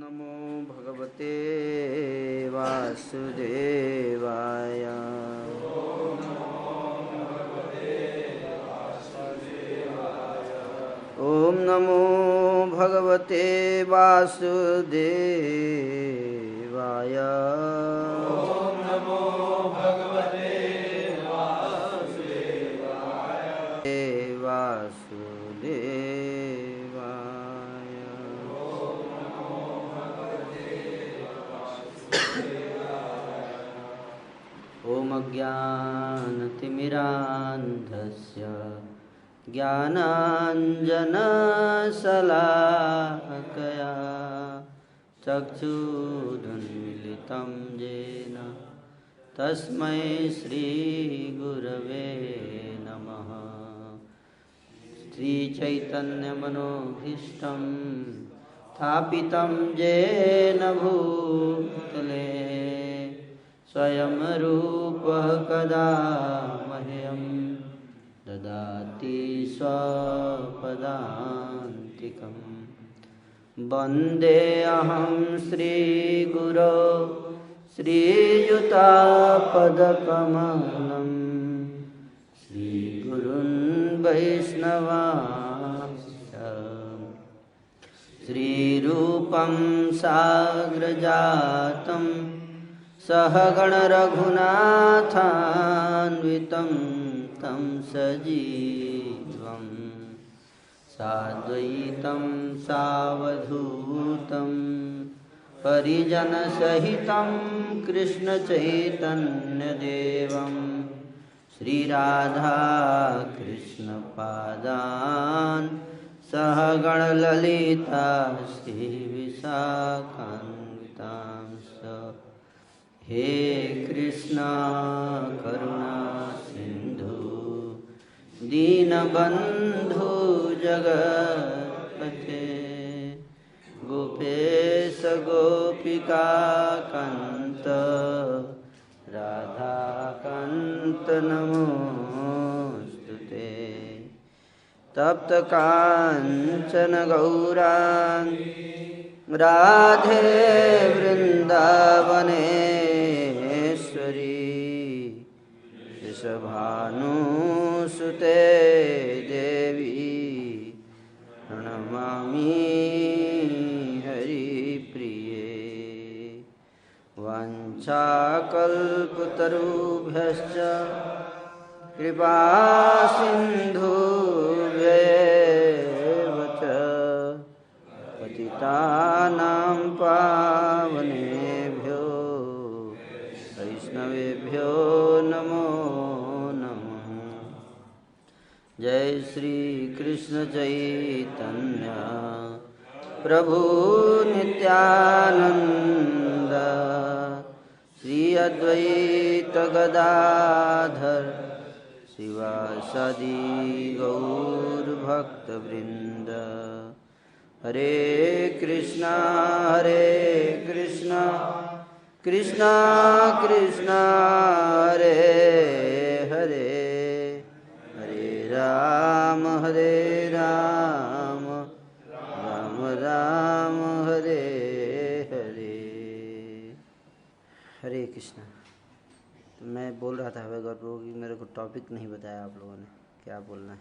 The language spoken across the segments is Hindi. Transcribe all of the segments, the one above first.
नमो भगवते वासुदेवाय। ॐ नमो भगवते वासुदेवाय। ॐ अज्ञानतिमिरान्धस्य ज्ञानाञ्जनशलाकया चक्षुरुन्मीलितं येन तस्मै श्रीगुरवे नमः। श्रीचैतन्यमनोभीष्टं स्थापितं येन भूतले स्वयं रूपः कदा मह्यं ददाति स्वपदान्तिकम्। वन्देऽहं श्रीगुरो श्रीयुतापदकमलं श्रीगुरुन् वैष्णवांश्च श्रीरूपं साग्रजातं सहगण रघुनाथान्वितं तं सजीवं साद्वैतं सावधूतं परिजनसहितं कृष्णचैतन्यदेवं श्रीराधाकृष्णपादान् सहगण ललिता श्रीविशाखान्वितांश्च। हे कृष्णा करुणा सिंधु दीनबंधु जगत्पते गोपेश गोपिका कांत राधा कांत नमोस्तुते। तप्त कांचन गौरांगी राधे वृंदावनेश्वरी वृषभानुसुते देवी प्रणमामि हरिप्रिये। वाञ्छाकल्पतरुभ्यश्च कृपासिन्धुभ्येव च पतितानां पावनेभ्यो वैष्णवेभ्यो नमो नमः। जय श्री कृष्ण चैतन्य प्रभु नित्यानंद श्री अद्वैत गदाधर शिवासादि गौर भक्तवृंद। हरे कृष्णा कृष्णा कृष्णा हरे हरे हरे राम राम राम हरे हरे। हरे कृष्णा। तो मैं बोल रहा था हवे गौर प्रभु कि मेरे को टॉपिक नहीं बताया आप लोगों ने क्या बोलना है।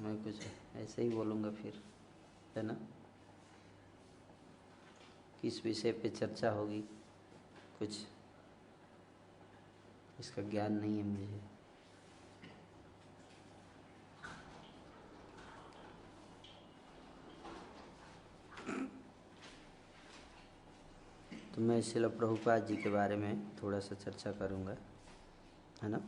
मैं कुछ ऐसे ही बोलूँगा फिर, है ना। किस विषय पे चर्चा होगी कुछ इसका ज्ञान नहीं है मुझे। तो मैं श्रील प्रभुपाद जी के बारे में थोड़ा सा चर्चा करूँगा, है ना।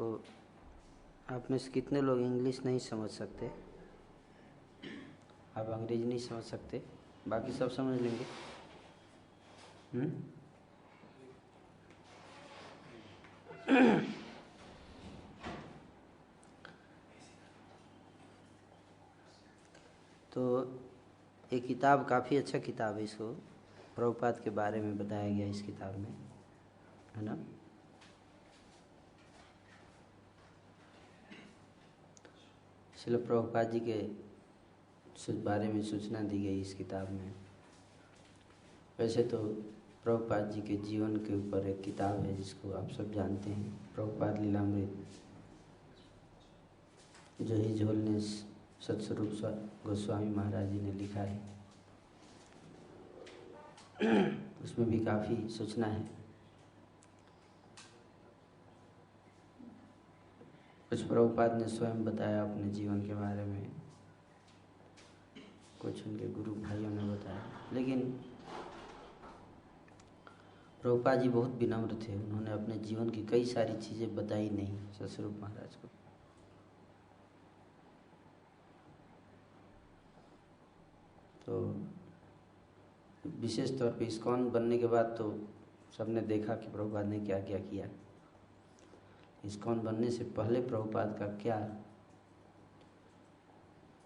तो आप में से कितने लोग इंग्लिश नहीं समझ सकते? आप अंग्रेजी नहीं समझ सकते, बाकी सब समझ लेंगे। तो ये किताब काफ़ी अच्छा किताब है, इसको प्रभुपाद के बारे में बताया गया इस किताब में, है ना। श्रील प्रभुपाद जी के बारे में सूचना दी गई इस किताब में। वैसे तो प्रभुपाद जी के जीवन के ऊपर एक किताब है जिसको आप सब जानते हैं, प्रभुपाद लीलामृत, जो ही झोलने सतस्वरूप गोस्वामी महाराज जी ने लिखा है। उसमें भी काफ़ी सूचना है। कुछ प्रभुपाद ने स्वयं बताया अपने जीवन के बारे में, कुछ उनके गुरु भाइयों ने बताया, लेकिन प्रभुपाद जी बहुत विनम्र थे। उन्होंने अपने जीवन की कई सारी चीज़ें बताई नहीं सतस्वरूप महाराज को। तो विशेष तौर पे इस्कॉन बनने के बाद तो सबने देखा कि प्रभुपाद ने क्या क्या किया। इस्कॉन बनने से पहले प्रभुपाद का क्या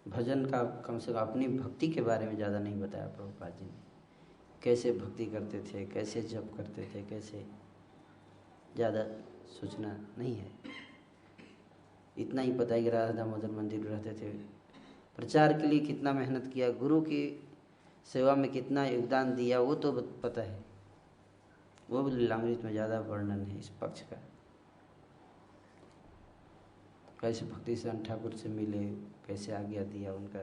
भजन का, कम से कम अपनी भक्ति के बारे में ज़्यादा नहीं बताया प्रभुपाद जी ने। कैसे भक्ति करते थे, कैसे जप करते थे, कैसे, ज़्यादा सूचना नहीं है। इतना ही पता है कि राधा दामोदर मंदिर रहते थे, प्रचार के लिए कितना मेहनत किया, गुरु की सेवा में कितना योगदान दिया, वो तो पता है। वो भी लीलामृत में ज़्यादा वर्णन है इस पक्ष का। कैसे भक्ति सिद्धांत ठाकुर से मिले, कैसे आज्ञा दिया उनका,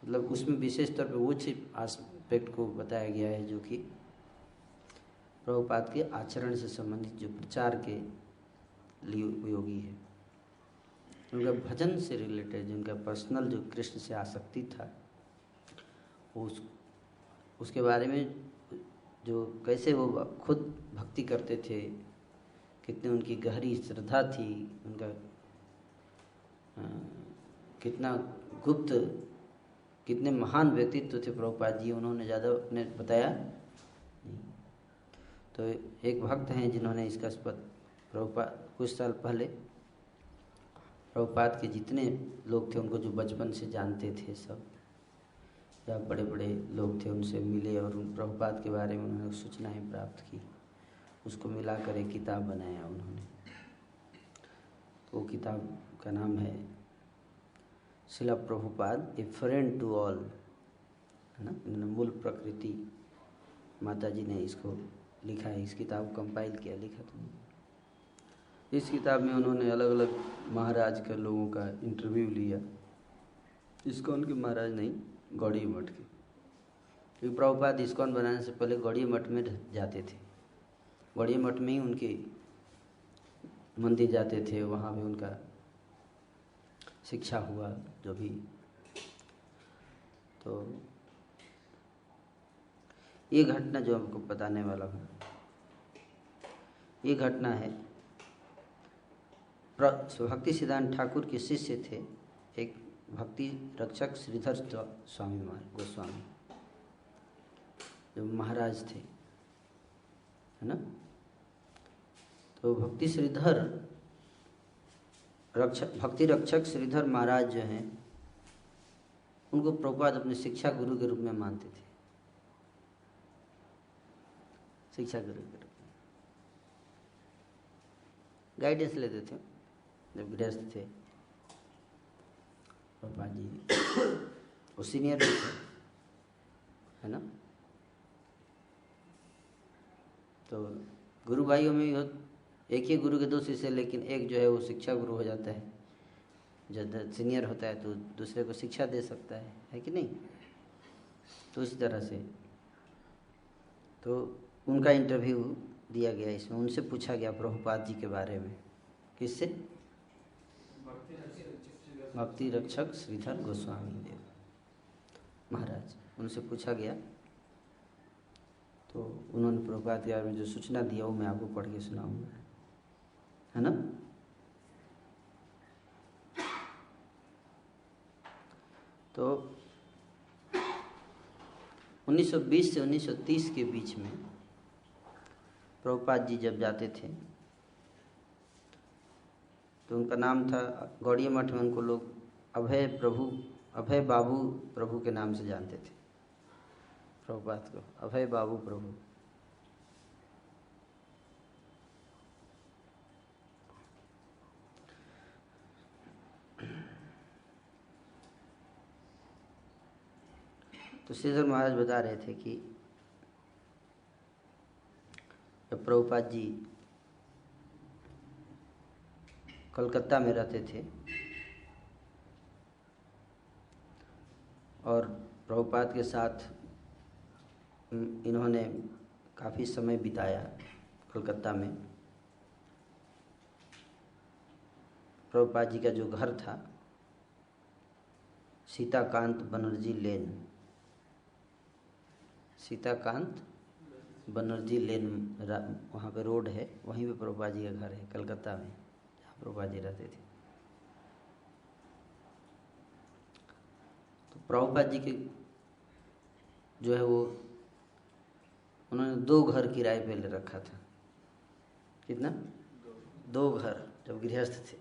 मतलब उसमें विशेष तौर पर वो एस्पेक्ट को बताया गया है जो कि प्रभुपाद के आचरण से संबंधित, जो प्रचार के लिए उपयोगी है। उनका भजन से रिलेटेड, जिनका पर्सनल जो कृष्ण से आसक्ति था, उसके बारे में, जो कैसे वो खुद भक्ति करते थे, कितनी उनकी गहरी श्रद्धा थी, उनका कितना गुप्त, कितने महान व्यक्तित्व थे प्रभुपाद जी, उन्होंने ज़्यादा अपने बताया नहीं। तो एक भक्त हैं जिन्होंने इसका प्रभुपाद कुछ साल पहले प्रभुपाद के जितने लोग थे, उनको जो बचपन से जानते थे सब, या बड़े बड़े लोग थे, उनसे मिले और उन प्रभुपाद के बारे में उन्होंने सूचनाएं प्राप्त की। उसको मिलाकर एक किताब बनाया उन्होंने। तो वो किताब का नाम है Srila Prabhupada a friend to all, है ना। इन्होंने मूल प्रकृति माता जी ने इसको लिखा है, इस किताब को कंपाइल किया, लिखा। तो इस किताब में उन्होंने अलग अलग महाराज के लोगों का इंटरव्यू लिया। इस्कॉन के महाराज नहीं, गौड़ी मठ के, क्योंकि प्रभुपाद इस्कॉन बनाने से पहले गौड़ी मठ में जाते थे। गौड़ी मठ में ही उनके मंदिर जाते थे, वहाँ भी उनका शिक्षा हुआ जो भी। तो ये घटना जो आपको बताने वाला हूँ, ये घटना है, भक्ति सिद्धांत ठाकुर के शिष्य थे एक भक्ति रक्षक श्रीधर स्वामी गोस्वामी, जो महाराज थे, है ना। तो भक्ति रक्षक श्रीधर महाराज जो हैं, उनको प्रभुपाद अपने शिक्षा गुरु के रूप में मानते थे, शिक्षा गुरु के रूप में गाइडेंस लेते थे जब गृहस्थ थे। प्रभुपाद जी वो सीनियर भी थे, है ना। तो गुरु भाइयों में एक ही गुरु के दो शिष्य, लेकिन एक जो है वो शिक्षा गुरु हो जाता है, जब सीनियर होता है तो दूसरे को शिक्षा दे सकता है कि नहीं। तो उस तरह से तो उनका इंटरव्यू दिया गया इसमें। उनसे पूछा गया प्रभुपाद जी के बारे में। किससे? भक्ति रक्षक श्रीधर गोस्वामी देव महाराज, उनसे पूछा गया। तो उन्होंने प्रभुपाद के बारे में जो सूचना दिया वो मैं आपको पढ़ के सुनाऊंगा, है ना। तो 1920 से 1930 के बीच में प्रभुपाद जी जब जाते थे तो उनका नाम था, गौड़िया मठ में उनको लोग अभय बाबू प्रभु के नाम से जानते थे। प्रभुपाद को अभय बाबू प्रभु। तो श्रीधर महाराज बता रहे थे कि जब प्रभुपाद जी कलकत्ता में रहते थे और प्रभुपाद के साथ इन्होंने काफ़ी समय बिताया कलकत्ता में। प्रभुपाद जी का जो घर था सीताकांत बनर्जी लेन, सीताकांत बनर्जी लेन वहाँ पे रोड है, वहीं पे प्रभुपाद जी का घर है कलकत्ता में, जहाँ प्रभुपाद जी रहते थे। तो प्रभुपाद जी के जो है वो उन्होंने 2 घर किराए पे ले रखा था। कितना? 2 घर जब गृहस्थ थे।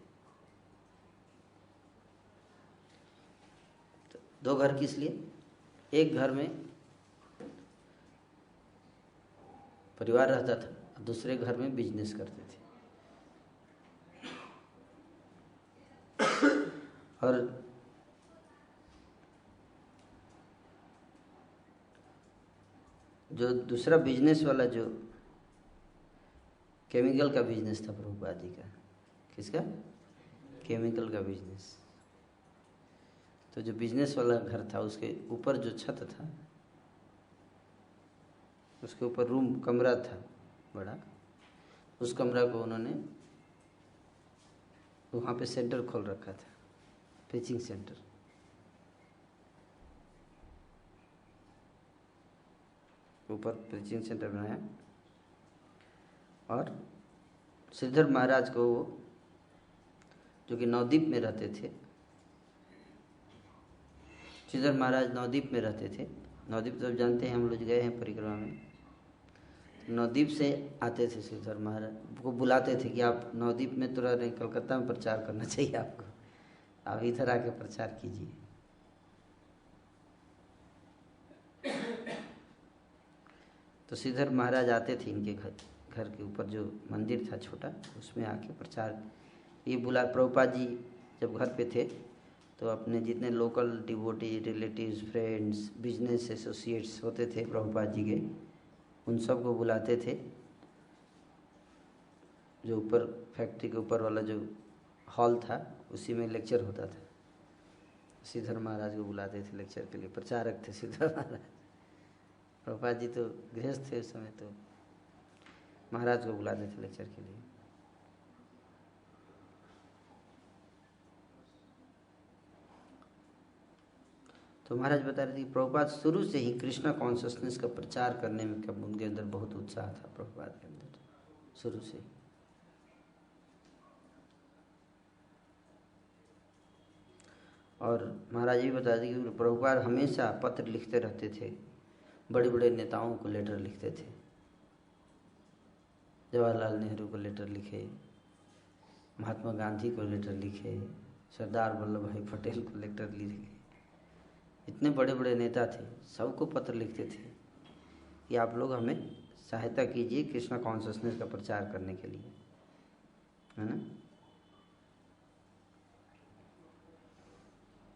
तो 2 घर किस लिए? एक घर में परिवार रहता था, दूसरे घर में बिजनेस करते थे। और जो दूसरा बिजनेस वाला जो केमिकल का बिजनेस था प्रभुपाद जी का, किसका? केमिकल का बिजनेस। तो जो बिजनेस वाला घर था उसके ऊपर जो छत था, उसके ऊपर रूम कमरा था बड़ा, उस कमरा को उन्होंने वहाँ पे सेंटर खोल रखा था, प्रीचिंग सेंटर। ऊपर प्रीचिंग सेंटर बनाया और श्रीधर महाराज को वो जो कि नवद्वीप में रहते थे, श्रीधर महाराज नवद्वीप में रहते थे। नवद्वीप तो जानते हैं, हम लोग गए हैं परिक्रमा में। नवद्वीप से आते थे श्रीधर महाराज को, बुलाते थे कि आप नवद्वीप में तो रह रहे, कलकत्ता में प्रचार करना चाहिए आपको, आप इधर आके प्रचार कीजिए। तो श्रीधर महाराज आते थे इनके घर के ऊपर जो मंदिर था छोटा, उसमें आके प्रचार। ये बुला प्रभुपाद जी जब घर पे थे तो अपने जितने local devotee, relatives, friends, business associates होते थे प्रभुपाद जी के, उन सब को बुलाते थे। जो ऊपर फैक्ट्री के ऊपर वाला जो हॉल था उसी में लेक्चर होता था। श्रीधर महाराज को बुलाते थे लेक्चर के लिए, प्रचारक थे श्रीधर महाराज। प्रभुपाद जी तो गृहस्थ थे उस समय, तो महाराज को बुलाते थे लेक्चर के लिए। तो महाराज बता रहे थे कि प्रभुपाद शुरू से ही कृष्णा कॉन्शसनेस का प्रचार करने में कब उनके अंदर बहुत उत्साह था, प्रभुपाद के अंदर शुरू से। और महाराज ये बता दें कि प्रभुपाद हमेशा पत्र लिखते रहते थे, बड़े बड़े नेताओं को लेटर लिखते थे। जवाहरलाल नेहरू को लेटर लिखे, महात्मा गांधी को लेटर लिखे, सरदार वल्लभ भाई पटेल को लेटर लिखे। इतने बड़े बड़े नेता थे, सबको पत्र लिखते थे कि आप लोग हमें सहायता कीजिए कृष्णा कॉन्शसनेस का प्रचार करने के लिए, है ना।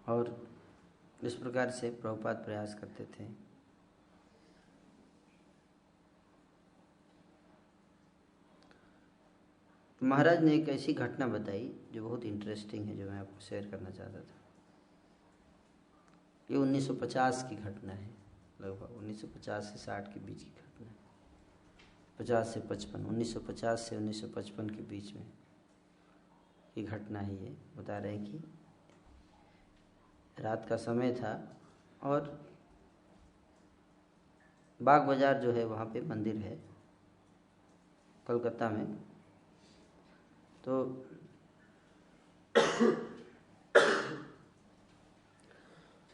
और इस प्रकार से प्रभुपाद प्रयास करते थे। महाराज ने एक ऐसी घटना बताई जो बहुत इंटरेस्टिंग है, जो मैं आपको शेयर करना चाहता था। ये 1950 की घटना है, लगभग 1950 से 60 के बीच की घटना है। 50 से 55, 1950 से 1955 के बीच में की घटना है। ये बता रहे हैं कि रात का समय था और बाग बाजार जो है वहाँ पे मंदिर है कलकत्ता में। तो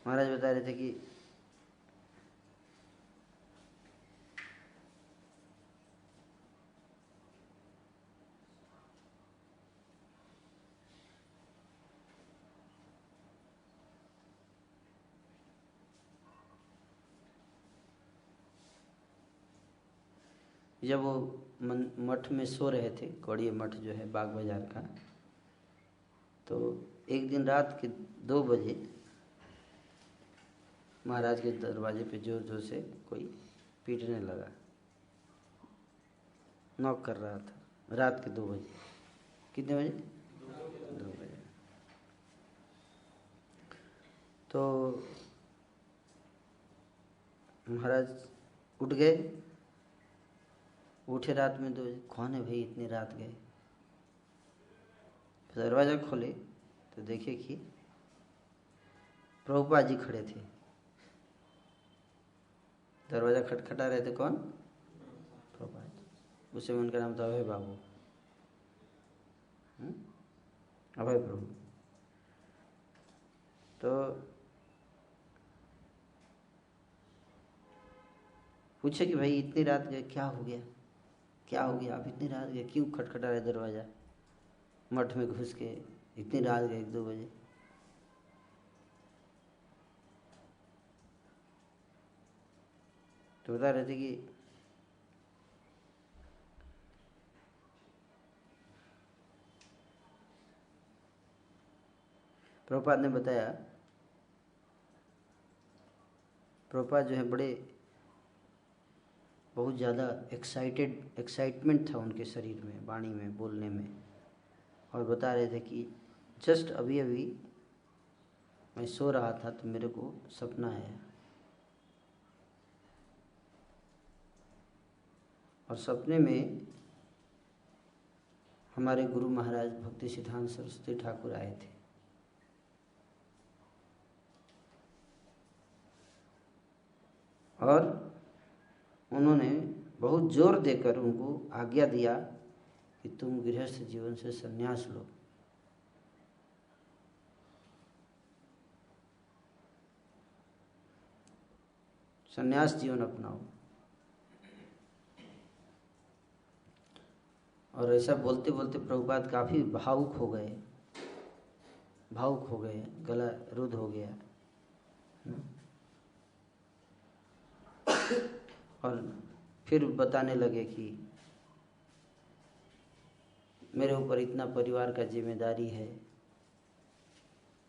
महाराज बता रहे थे कि जब वो मठ में सो रहे थे, कौड़िया मठ जो है बाग बाजार का, तो एक दिन रात के 2 बजे महाराज के दरवाजे पे जोर जोर से कोई पीटने लगा, नॉक कर रहा था रात के 2 बजे। कितने बजे? 2 बजे। तो महाराज उठ गए, उठे रात में 2 बजे, कौन है भाई इतनी रात गए? दरवाज़ा खोले तो देखे कि प्रभुपाद जी खड़े थे। दरवाज़ा खटखटा रहे थे, कौन? प्रभुपाद जी। उस समय उनका नाम था अभय बाबू, अभय प्रभु। तो पूछे कि भाई इतनी रात गए, क्या हो गया, क्या हो गया, आप इतनी रात गए, क्यों खटखटा रहे दरवाज़ा मठ में घुस के, इतनी रात गए 1-2 बजे? तो बता रहे थे कि प्रभुपाद ने बताया, प्रभुपाद जो है बड़े बहुत ज़्यादा एक्साइटमेंट था उनके शरीर में, वाणी में, बोलने में। और बता रहे थे कि जस्ट अभी अभी मैं सो रहा था तो मेरे को सपना आया, और सपने में हमारे गुरु महाराज भक्ति सिद्धांत सरस्वती ठाकुर आए थे। और उन्होंने बहुत जोर देकर उनको आज्ञा दिया कि तुम गृहस्थ जीवन से संन्यास लो। संन्यास जीवन अपनाओ। और ऐसा बोलते बोलते प्रभुपाद काफ़ी भावुक हो गए, गला रुद्ध हो गया। और फिर बताने लगे कि मेरे ऊपर इतना परिवार का जिम्मेदारी है,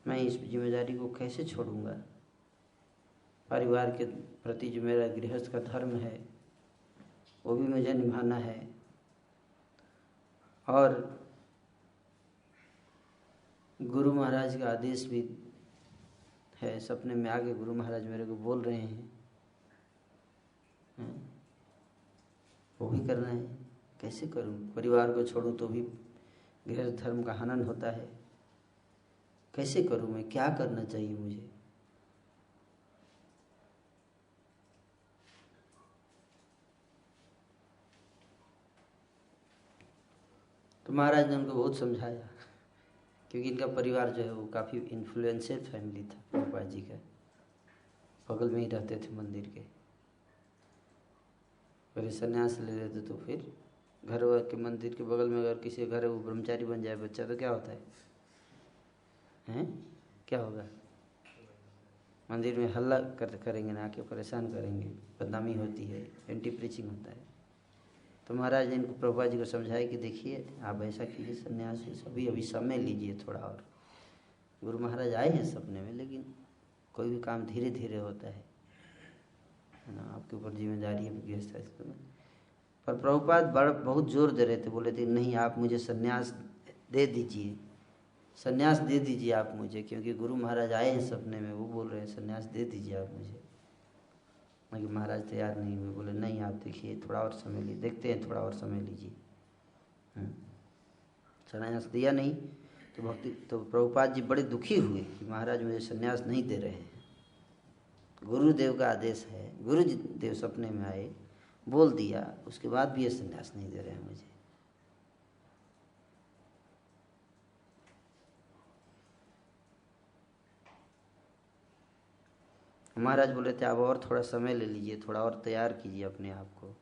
मैं इस जिम्मेदारी को कैसे छोड़ूंगा। परिवार के प्रति जो मेरा गृहस्थ का धर्म है वो भी मुझे निभाना है। और गुरु महाराज का आदेश भी है, सपने में आके गुरु महाराज मेरे को बोल रहे हैं, वो भी करना है, कैसे करूं? परिवार को छोड़ूं तो भी गृहस्थ धर्म का हनन होता है, कैसे करूं मैं, क्या करना चाहिए मुझे? तो महाराज ने उनको बहुत समझाया, क्योंकि इनका परिवार जो है वो काफ़ी इन्फ्लुएंशियल फैमिली था प्रभुपाद जी का, बगल में ही रहते थे मंदिर के। अगर संन्यास ले लेते तो फिर घर के मंदिर के बगल में अगर किसी घर है वो ब्रह्मचारी बन जाए बच्चा तो क्या होता है, हैं? क्या होगा? मंदिर में हल्ला करेंगे ना, आके परेशान करेंगे, बदनामी होती है, एंटी प्रीचिंग होता है। तो महाराज ने इनको प्रभुपाद जी को समझाया कि देखिए आप ऐसा कीजिए, संन्यास अभी समय लीजिए थोड़ा और। गुरु महाराज आए हैं सपने में, लेकिन कोई भी काम धीरे धीरे होता है ना, आपके ऊपर जिम्मेदारी है गृहस्थ में। पर प्रभुपाद बहुत जोर दे रहे थे, बोले थे नहीं आप मुझे संन्यास दे दीजिए, संन्यास दे दीजिए आप मुझे, क्योंकि गुरु महाराज आए हैं सपने में, वो बोल रहे हैं संन्यास दे दीजिए आप मुझे। लेकिन महाराज तैयार नहीं हुए, बोले नहीं आप देखिए थोड़ा और समय लीजिए, देखते हैं थोड़ा और समय लीजिए। संन्यास दिया नहीं तो प्रभुपाद जी बड़े दुखी हुए कि महाराज मुझे संन्यास नहीं दे रहे हैं, गुरुदेव का आदेश है, गुरुदेव सपने में आए, बोल दिया, उसके बाद भी ये संन्यास नहीं दे रहे हैं मुझे। महाराज बोले थे आप और थोड़ा समय ले लीजिए, थोड़ा और तैयार कीजिए अपने आप को,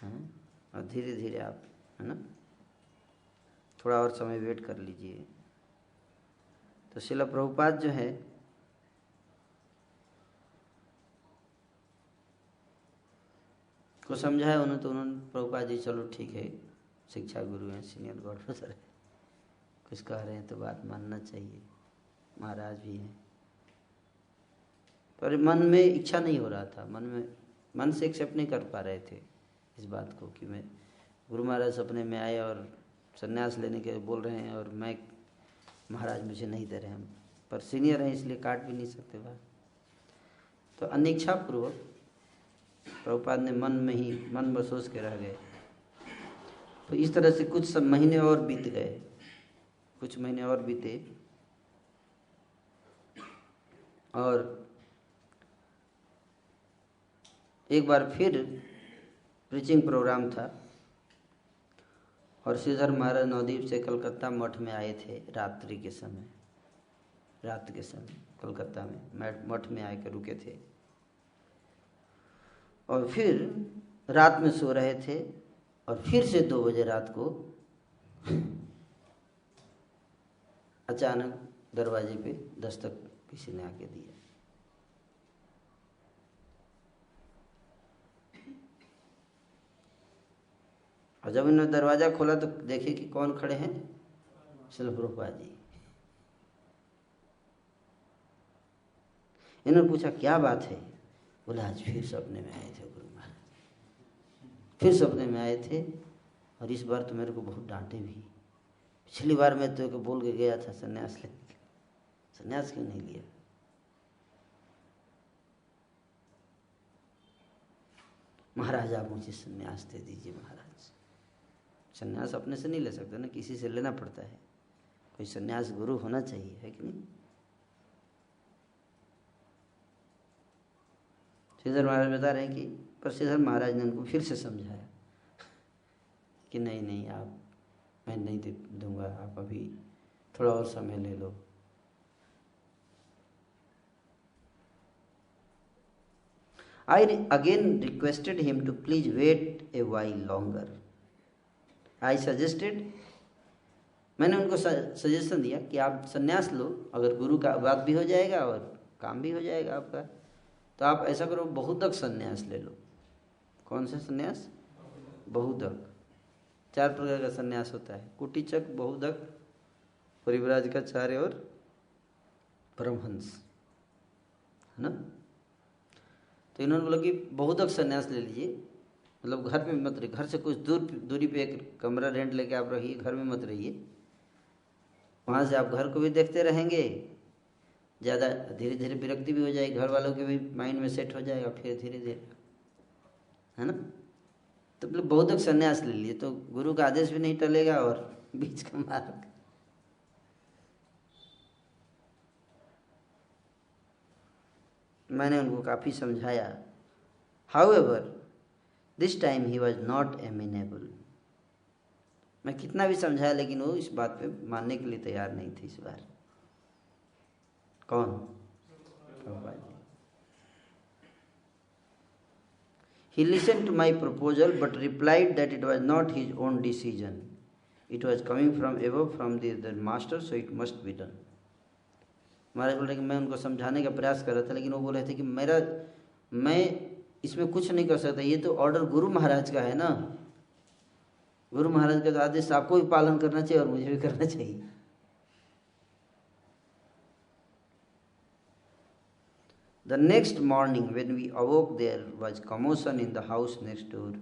हैं, और धीरे धीरे आप, है ना, थोड़ा और समय वेट कर लीजिए। तो श्रील प्रभुपाद जो है को समझाया उन्होंने, तो उन्होंने प्रभुपाद जी चलो ठीक है, शिक्षा गुरु हैं, सीनियर गॉडफादर है, कुछ कह रहे हैं तो बात मानना चाहिए, महाराज भी हैं। पर मन में इच्छा नहीं हो रहा था, मन से एक्सेप्ट नहीं कर पा रहे थे इस बात को कि मैं गुरु महाराज सपने में आए और संन्यास लेने के बोल रहे हैं और मैं महाराज मुझे नहीं दे रहे हैं, पर सीनियर हैं इसलिए काट भी नहीं सकते बात। तो अनिच्छा पूर्वक प्रभुपाद ने मन में सोच के रह गए। तो इस तरह से कुछ महीने और बीत गए, कुछ महीने और बीते, और एक बार फिर प्रीचिंग प्रोग्राम था और श्रीधर महाराज नवदीप से कलकत्ता मठ में आए थे रात के समय कलकत्ता में मठ में आके रुके थे। और फिर रात में सो रहे थे और फिर से 2 बजे रात को अचानक दरवाजे पे दस्तक किसी ने आके दिया। और जब इन्होंने दरवाजा खोला तो देखे कि कौन खड़े हैं, श्रील प्रभुपाद जी। इन्होंने पूछा क्या बात है, बोला आज फिर सपने में आए थे गुरु महाराज, फिर सपने में आए थे और इस बार तो मेरे को बहुत डांटे भी। पिछली बार मैं तो बोल के गया था संन्यास लेने के, संन्यास क्यों नहीं लिया? महाराज आप मुझे संन्यास दे दीजिए महाराज। संन्यास अपने से नहीं ले सकते ना, किसी से लेना पड़ता है, कोई संन्यास गुरु होना चाहिए, है कि नहीं? श्रीधर महाराज बता रहे हैं कि पर श्रीधर महाराज ने उनको फिर से समझाया कि नहीं आप, मैं नहीं दूंगा, आप अभी थोड़ा और समय ले लो। I again requested him to please wait a while longer. I suggested, मैंने उनको सजेशन दिया कि आप संन्यास लो, अगर गुरु का बात भी हो जाएगा और काम भी हो जाएगा आपका, तो आप ऐसा करो बहुदक संन्यास ले लो। कौन सा संन्यास? बहुदक। 4 प्रकार का संन्यास होता है, कुटीचक, बहुदक, परिव्राजकाचार्य और परमहंस, है ना। तो इन्होंने बोला कि बहुदक संन्यास ले लीजिए, मतलब घर में मत रहिए, घर से कुछ दूरी पे एक कमरा रेंट लेके आप रहिए, घर में मत रहिए। वहाँ से आप घर को भी देखते रहेंगे, ज़्यादा धीरे धीरे विरक्ति भी हो जाएगी, घर वालों के भी माइंड में सेट हो जाएगा, फिर धीरे धीरे, है ना। तो मतलब बहुदक संन्यास ले लिए तो गुरु का आदेश भी नहीं टलेगा और बीच का मार्ग। मैंने उनको काफ़ी समझाया। However, this time he was not amenable. मैं कितना भी समझाया लेकिन वो इस बात पे मानने के लिए तैयार नहीं थे इस बार। कौन? Prabhupada ji. He listened to my proposal but replied that it was not his own decision. It was coming from above, from the master, so it must be done. महाराज बोल रहे कि मैं उनको समझाने का प्रयास कर रहा था, लेकिन वो बोल रहे थे कि मैं इसमें कुछ नहीं कर सकता, ये तो ऑर्डर गुरु महाराज का है ना, गुरु महाराज का आदेश आपको भी पालन करना चाहिए और मुझे भी करना चाहिए। The next morning when we awoke there was commotion in the house next door.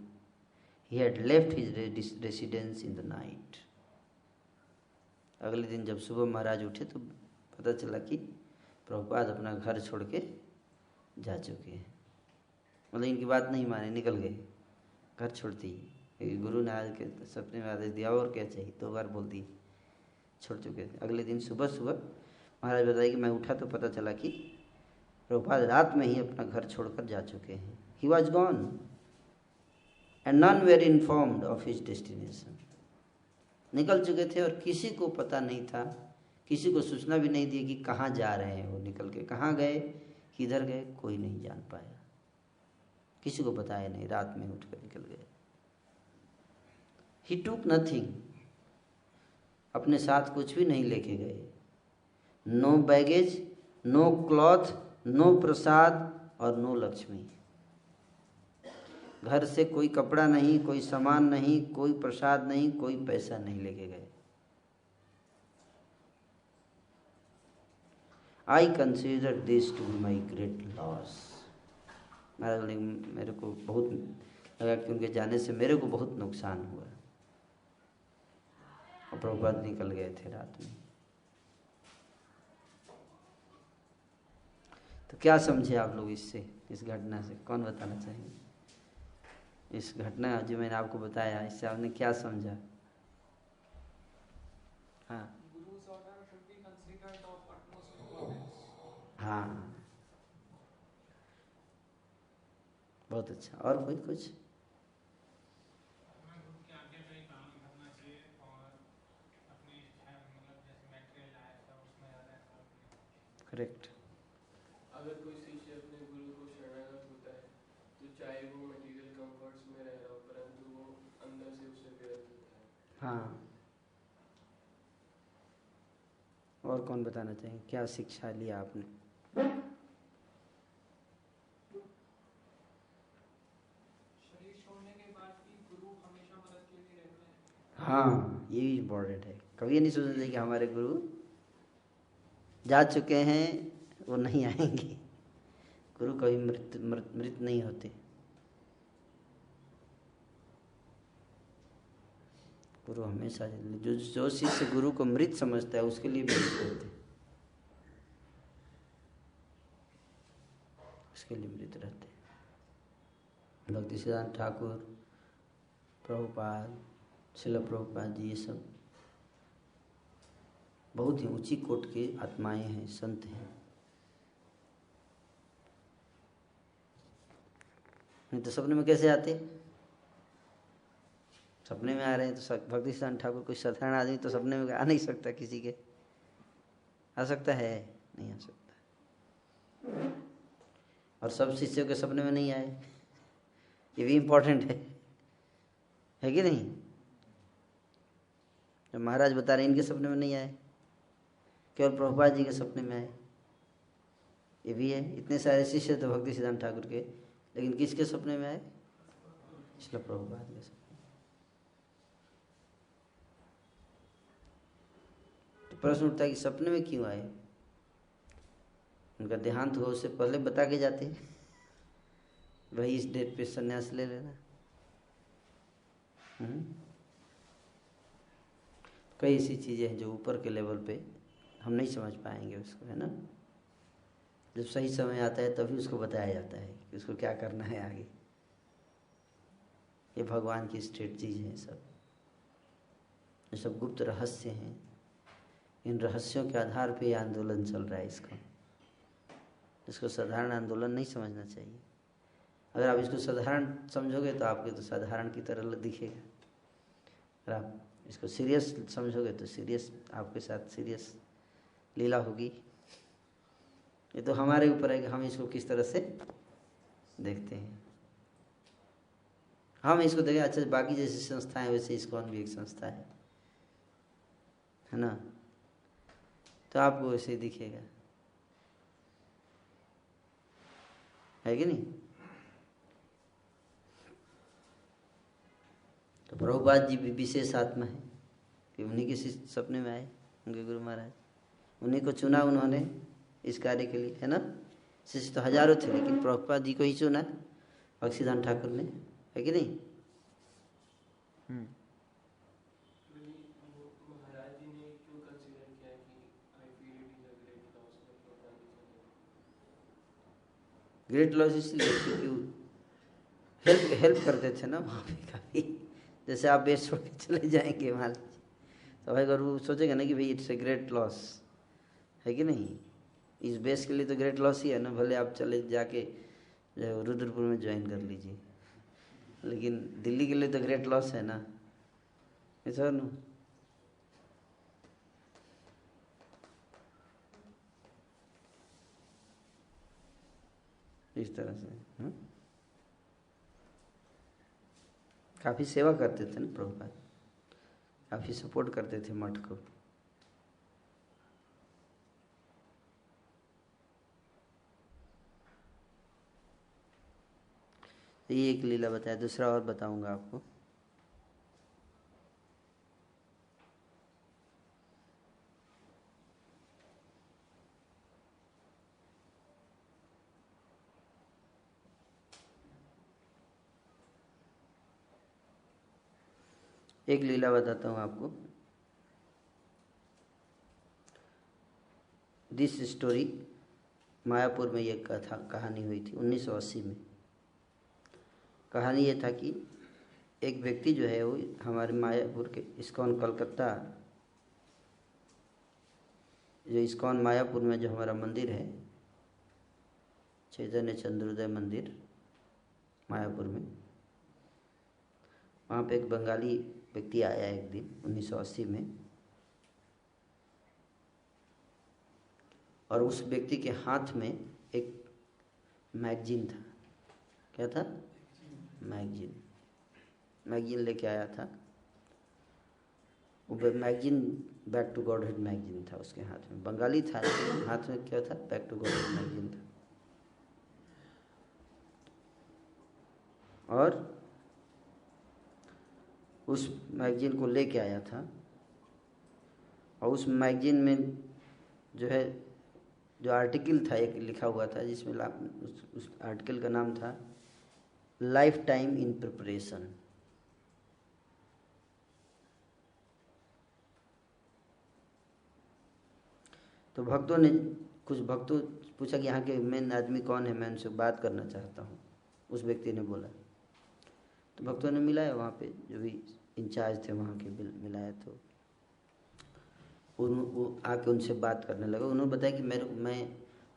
He had left his residence in the night. अगले दिन जब सुबह महाराज उठे तो पता चला कि प्रभुपाद अपना घर छोड़ के जा चुके हैं। मतलब इनकी बात नहीं माने, निकल गए घर छोड़ती ही। गुरु ने आज के सपने में आदेश दिया और क्या चाहिए, 2 बार बोल दी, छोड़ चुके थे। अगले दिन सुबह सुबह महाराज बताया कि मैं उठा तो पता चला कि प्रभुपाद रात में ही अपना घर छोड़कर जा चुके हैं। He was gone and none were informed of his destination. निकल चुके थे और किसी को पता नहीं था, किसी को सूचना भी नहीं दी कि कहाँ जा रहे हैं वो, निकल के कहाँ गए किधर गए कोई नहीं जान पाया, किसी को बताया नहीं, रात में उठ कर निकल गए। ही टूक नथिंग, अपने साथ कुछ भी नहीं लेके गए। No baggage, no cloth, no prasad और नो लक्ष्मी। घर से कोई कपड़ा नहीं, कोई सामान नहीं, कोई प्रसाद नहीं, कोई पैसा नहीं लेके गए। I consider this to be my great loss. मेरे को बहुत लगा कि उनके जाने से मेरे को बहुत नुकसान हुआ। और प्रभुपाद निकल गए थे रात में। तो क्या समझे आप लोग इससे, इस घटना से? कौन बताना चाहेंगे? इस घटना जो मैंने आपको बताया, इससे आपने क्या समझा? हाँ हाँ, बहुत अच्छा। और कोई कुछ? करेक्ट। अगर कोई शिष्य अपने गुरु को शरणागत होता है तो चाहे वो मटेरियल कंफर्ट्स में रह रहा हो, परंतु वो अंदर से उससे विरक्त होता है। हाँ, और कौन बताना चाहिए, क्या शिक्षा लिया आपने? शरीर छोड़ने के बाद भी गुरु हमेशा मदद के लिए रहते हैं। हाँ, ये भी इम्पोर्टेंट है। कभी ये नहीं सोचना चाहिए कि हमारे गुरु जा चुके हैं, वो नहीं आएंगे। गुरु कभी मृत नहीं होते। गुरु हमेशा, जो शिष्य गुरु को मृत समझता है उसके लिए मृत होते, उसके लिए मृत रहते। भक्ति सिद्धांत ठाकुर, प्रभुपाद, श्रील प्रभुपाद जी, ये सब बहुत ही ऊंची कोट के आत्माएं हैं, संत हैं। नहीं तो सपने में कैसे आते? सपने में आ रहे हैं तो भक्ति सिद्धांत ठाकुर कोई साधारण आदमी तो सपने में आ नहीं सकता, किसी के आ सकता है? नहीं आ सकता। और सब शिष्यों के सपने में नहीं आए, ये भी इम्पोर्टेंट है कि नहीं? जब महाराज बता रहे इनके सपने में नहीं आए, केवल प्रभुपाद जी के सपने में आए, ये भी है। इतने सारे शिष्य थे भक्ति सिद्धांत ठाकुर के, लेकिन किसके सपने में आए? श्रील प्रभुपाद के सपने। तो प्रश्न उठता है कि सपने में क्यों आए? उनका देहांत हुआ उससे पहले बता के जाते, भाई इस डेट पे संन्यास ले लेना। कई ऐसी चीज़ें हैं जो ऊपर के लेवल पे हम नहीं समझ पाएंगे उसको, है ना? जब सही समय आता है तभी उसको बताया जाता है कि उसको क्या करना है आगे। ये भगवान की स्ट्रेटजीज हैं सब, ये सब गुप्त रहस्य हैं। इन रहस्यों के आधार पे ये आंदोलन चल रहा है। इसको साधारण आंदोलन नहीं समझना चाहिए। अगर आप इसको साधारण समझोगे तो आपके तो साधारण की तरह दिखेगा, अगर आप इसको सीरियस समझोगे तो सीरियस, आपके साथ सीरियस लीला होगी। ये तो हमारे ऊपर है कि हम इसको किस तरह से देखते हैं। हम इसको देखें, अच्छा बाकी जैसी संस्थाएं वैसे इस्कॉन भी एक संस्था है ना? तो आपको वैसे ही दिखेगा, है कि नहीं? तो प्रभुपाद जी भी विशेष आत्मा है कि उन्हीं के सपने में आए, उनके गुरु महाराज, उन्हीं को चुना उन्होंने इस कार्य के लिए, है ना? शिष्य तो हजारों थे, लेकिन प्रभुपाद जी को ही चुना भक्ति सिद्धांत ठाकुर ने, है कि नहीं? महाराज जी ने क्यों कंसीडर किया कि I feel it is a great loss that भगवान ने चले? ग्रेट लॉस इसलिए क्योंकि हेल्प करते थे ना वहाँ पे काफ़ी। जैसे आप बेस छोड़ के चले जाएंगे मान लीजिए, तो भाई अगर वो सोचेगा ना कि भाई इट्स ए ग्रेट लॉस, है कि नहीं? इस बेस के लिए तो ग्रेट लॉस ही है ना। भले आप चले जाके रुद्रपुर में ज्वाइन कर लीजिए, लेकिन दिल्ली के लिए तो ग्रेट लॉस है ना, ऐसा ना? इस तरह से। काफ़ी सेवा करते थे ना प्रभुपाद, काफ़ी सपोर्ट करते थे मठ को। ये एक लीला बताया, दूसरा और बताऊंगा आपको। एक लीला बताता हूँ आपको। दिस स्टोरी, मायापुर में ये कहानी हुई थी 1980 में। कहानी ये था कि एक व्यक्ति जो है वो हमारे मायापुर के इस्कॉन कलकत्ता, जो इस्कॉन मायापुर में जो हमारा मंदिर है, चैतन्य चंद्रोदय मंदिर मायापुर में, वहाँ पे एक बंगाली व्यक्ति आया एक दिन 1980 में, और उस व्यक्ति के हाथ में एक मैगजीन था। क्या था? मैगजीन लेके आया था। वो magazine back to Godhead magazine था उसके हाथ में। बंगाली था लेकिन हाथ में क्या था? बैक टू गॉडहेड मैगजीन था। और उस मैगजीन को लेके आया था, और उस मैगजीन में जो है, जो आर्टिकल था एक लिखा हुआ था, जिसमें उस आर्टिकल का नाम था लाइफ टाइम इन प्रिपरेशन। तो कुछ भक्तों पूछा कि यहाँ के मेन आदमी कौन है, मैं उनसे बात करना चाहता हूँ। उस व्यक्ति ने बोला, तो भक्तों ने मिलाया, वहाँ पे जो भी इंचार्ज थे वहाँ के मिलाया, तो वो आके उनसे बात करने लगा। उन्होंने बताया कि मैं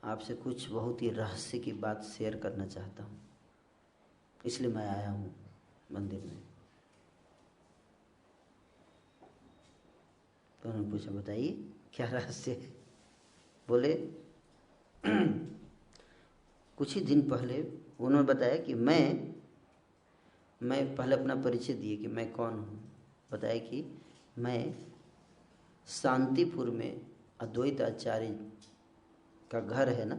आपसे कुछ बहुत ही रहस्य की बात शेयर करना चाहता हूँ, इसलिए मैं आया हूँ मंदिर में। तो उन्होंने पूछा, बताइए क्या रहस्य है? बोले कुछ ही दिन पहले उन्होंने बताया कि मैं पहले अपना परिचय दिए कि मैं कौन हूँ। बताया कि मैं शांतिपुर में अद्वैत आचार्य का घर है ना,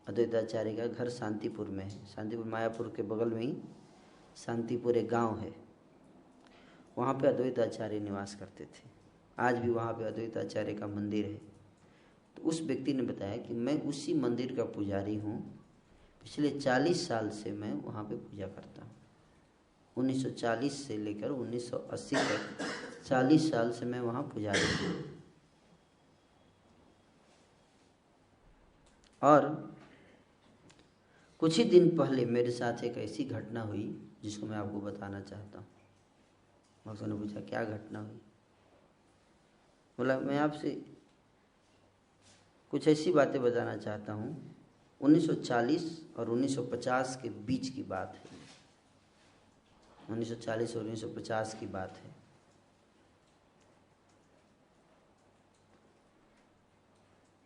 अद्वैत आचार्य का घर शांतिपुर में है। शांतिपुर मायापुर के बगल में ही शांतिपुर एक गांव है, वहाँ पे अद्वैत आचार्य निवास करते थे। आज भी वहाँ पे अद्वैत आचार्य का मंदिर है। तो उस व्यक्ति ने बताया कि मैं उसी मंदिर का पुजारी हूँ, पिछले 40 साल से मैं वहाँ पे पूजा करता हूँ। 1940 से लेकर 1980 तक 40 साल से मैं वहाँ पुजारी हूँ। और कुछ ही दिन पहले मेरे साथ एक ऐसी घटना हुई जिसको मैं आपको बताना चाहता हूँ। भक्तों ने पूछा, क्या घटना हुई? बोला, मैं आपसे कुछ ऐसी बातें बताना चाहता हूँ। 1940 और 1950 के बीच की बात है। 1940 और 1950 की बात है।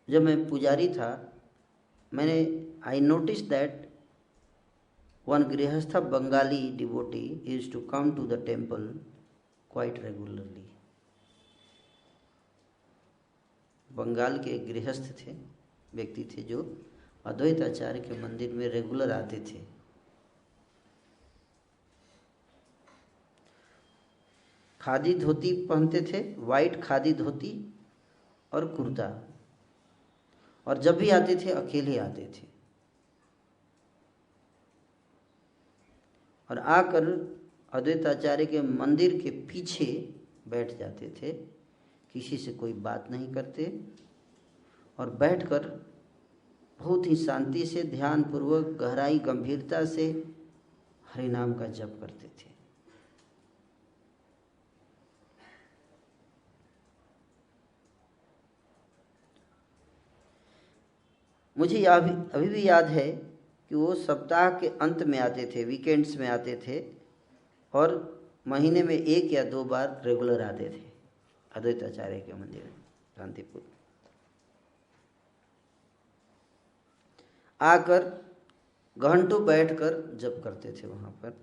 जब मैं पुजारी था, I notice that one grihastha Bengali devotee used to come to the temple quite regularly. Bengal के एक गृहस्थ थे, व्यक्ति थे, जो अद्वैत आचार्य के मंदिर में रेगुलर आते थे। खादी धोती पहनते थे, वाइट खादी धोती और कुर्ता, और जब भी आते थे अकेले आते थे। और आकर अद्वैत आचार्य के मंदिर के पीछे बैठ जाते थे, किसी से कोई बात नहीं करते, और बैठकर बहुत ही शांति से, ध्यान पूर्वक, गहराई, गंभीरता से हरि नाम का जप करते थे। मुझे अभी भी याद है कि वो सप्ताह के अंत में आते थे, वीकेंड्स में आते थे, और महीने में 1 या 2 बार रेगुलर आते थे अद्वैत आचार्य के मंदिर में शांतिपुर। आकर घंटों बैठकर जप करते थे वहाँ पर।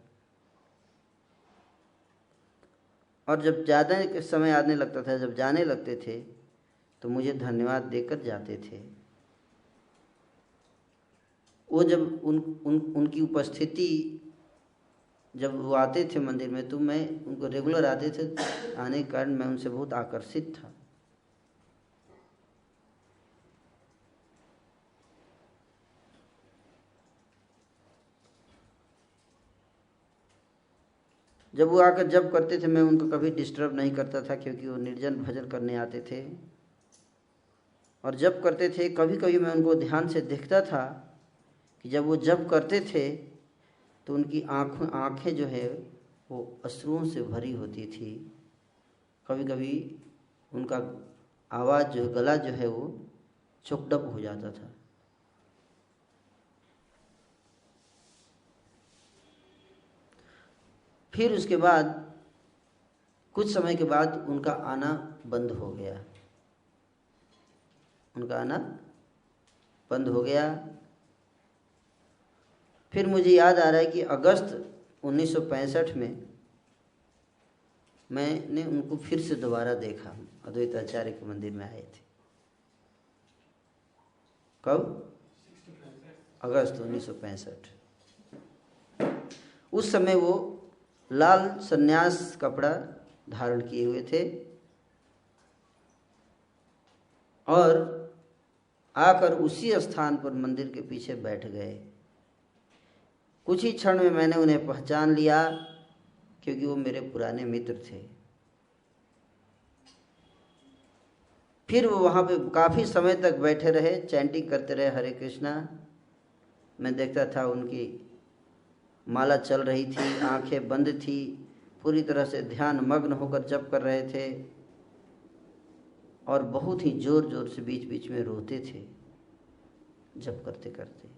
और जब ज़्यादा समय आने लगता था, जब जाने लगते थे तो मुझे धन्यवाद देकर जाते थे। वो जब उनकी उपस्थिति, जब वो आते थे मंदिर में तो मैं उनको रेगुलर आते थे, आने के कारण मैं उनसे बहुत आकर्षित था। जब वो आकर जब करते थे मैं उनको कभी डिस्टर्ब नहीं करता था, क्योंकि वो निर्जन भजन करने आते थे। और जब करते थे कभी कभी मैं उनको ध्यान से देखता था कि जब वो जब करते थे तो उनकी आँखें जो है वो अश्रुओं से भरी होती थी। कभी कभी उनका आवाज़ जो है, गला जो है वो चोकडप हो जाता था। फिर उसके बाद कुछ समय के बाद उनका आना बंद हो गया। उनका आना बंद हो गया। फिर मुझे याद आ रहा है कि अगस्त 1965 में मैंने उनको फिर से दोबारा देखा। अद्वैत आचार्य के मंदिर में आए थे। कब? अगस्त 1965। उस समय वो लाल सन्यास कपड़ा धारण किए हुए थे और आकर उसी स्थान पर मंदिर के पीछे बैठ गए। कुछ ही क्षण में मैंने उन्हें पहचान लिया, क्योंकि वो मेरे पुराने मित्र थे। फिर वो वहाँ पे काफ़ी समय तक बैठे रहे, चैंटिंग करते रहे, हरे कृष्णा। मैं देखता था उनकी माला चल रही थी, आंखें बंद थी, पूरी तरह से ध्यान मग्न होकर जप कर रहे थे और बहुत ही जोर जोर से बीच बीच में रोते थे जप करते करते।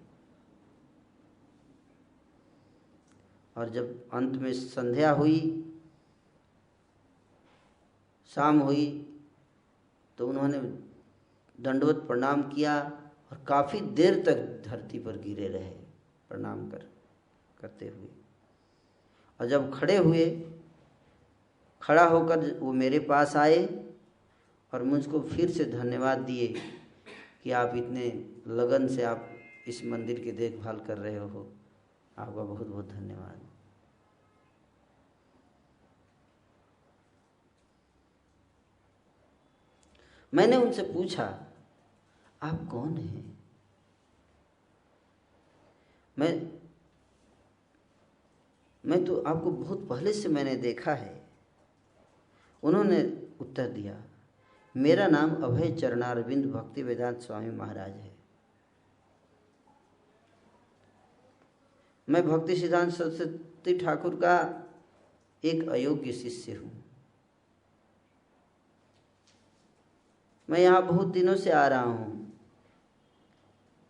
और जब अंत में संध्या हुई, शाम हुई, तो उन्होंने दंडवत प्रणाम किया और काफ़ी देर तक धरती पर गिरे रहे प्रणाम करते हुए। और जब खड़े हुए, खड़ा होकर वो मेरे पास आए और मुझको फिर से धन्यवाद दिए कि आप इतने लगन से आप इस मंदिर की देखभाल कर रहे हो, आपका बहुत बहुत धन्यवाद। मैंने उनसे पूछा, आप कौन हैं? मैं तो आपको बहुत पहले से मैंने देखा है। उन्होंने उत्तर दिया, मेरा नाम अभय चरणारविंद भक्ति वेदांत स्वामी महाराज है। मैं भक्ति सिद्धांत सरस्वती ठाकुर का एक अयोग्य शिष्य हूँ। मैं यहाँ बहुत दिनों से आ रहा हूँ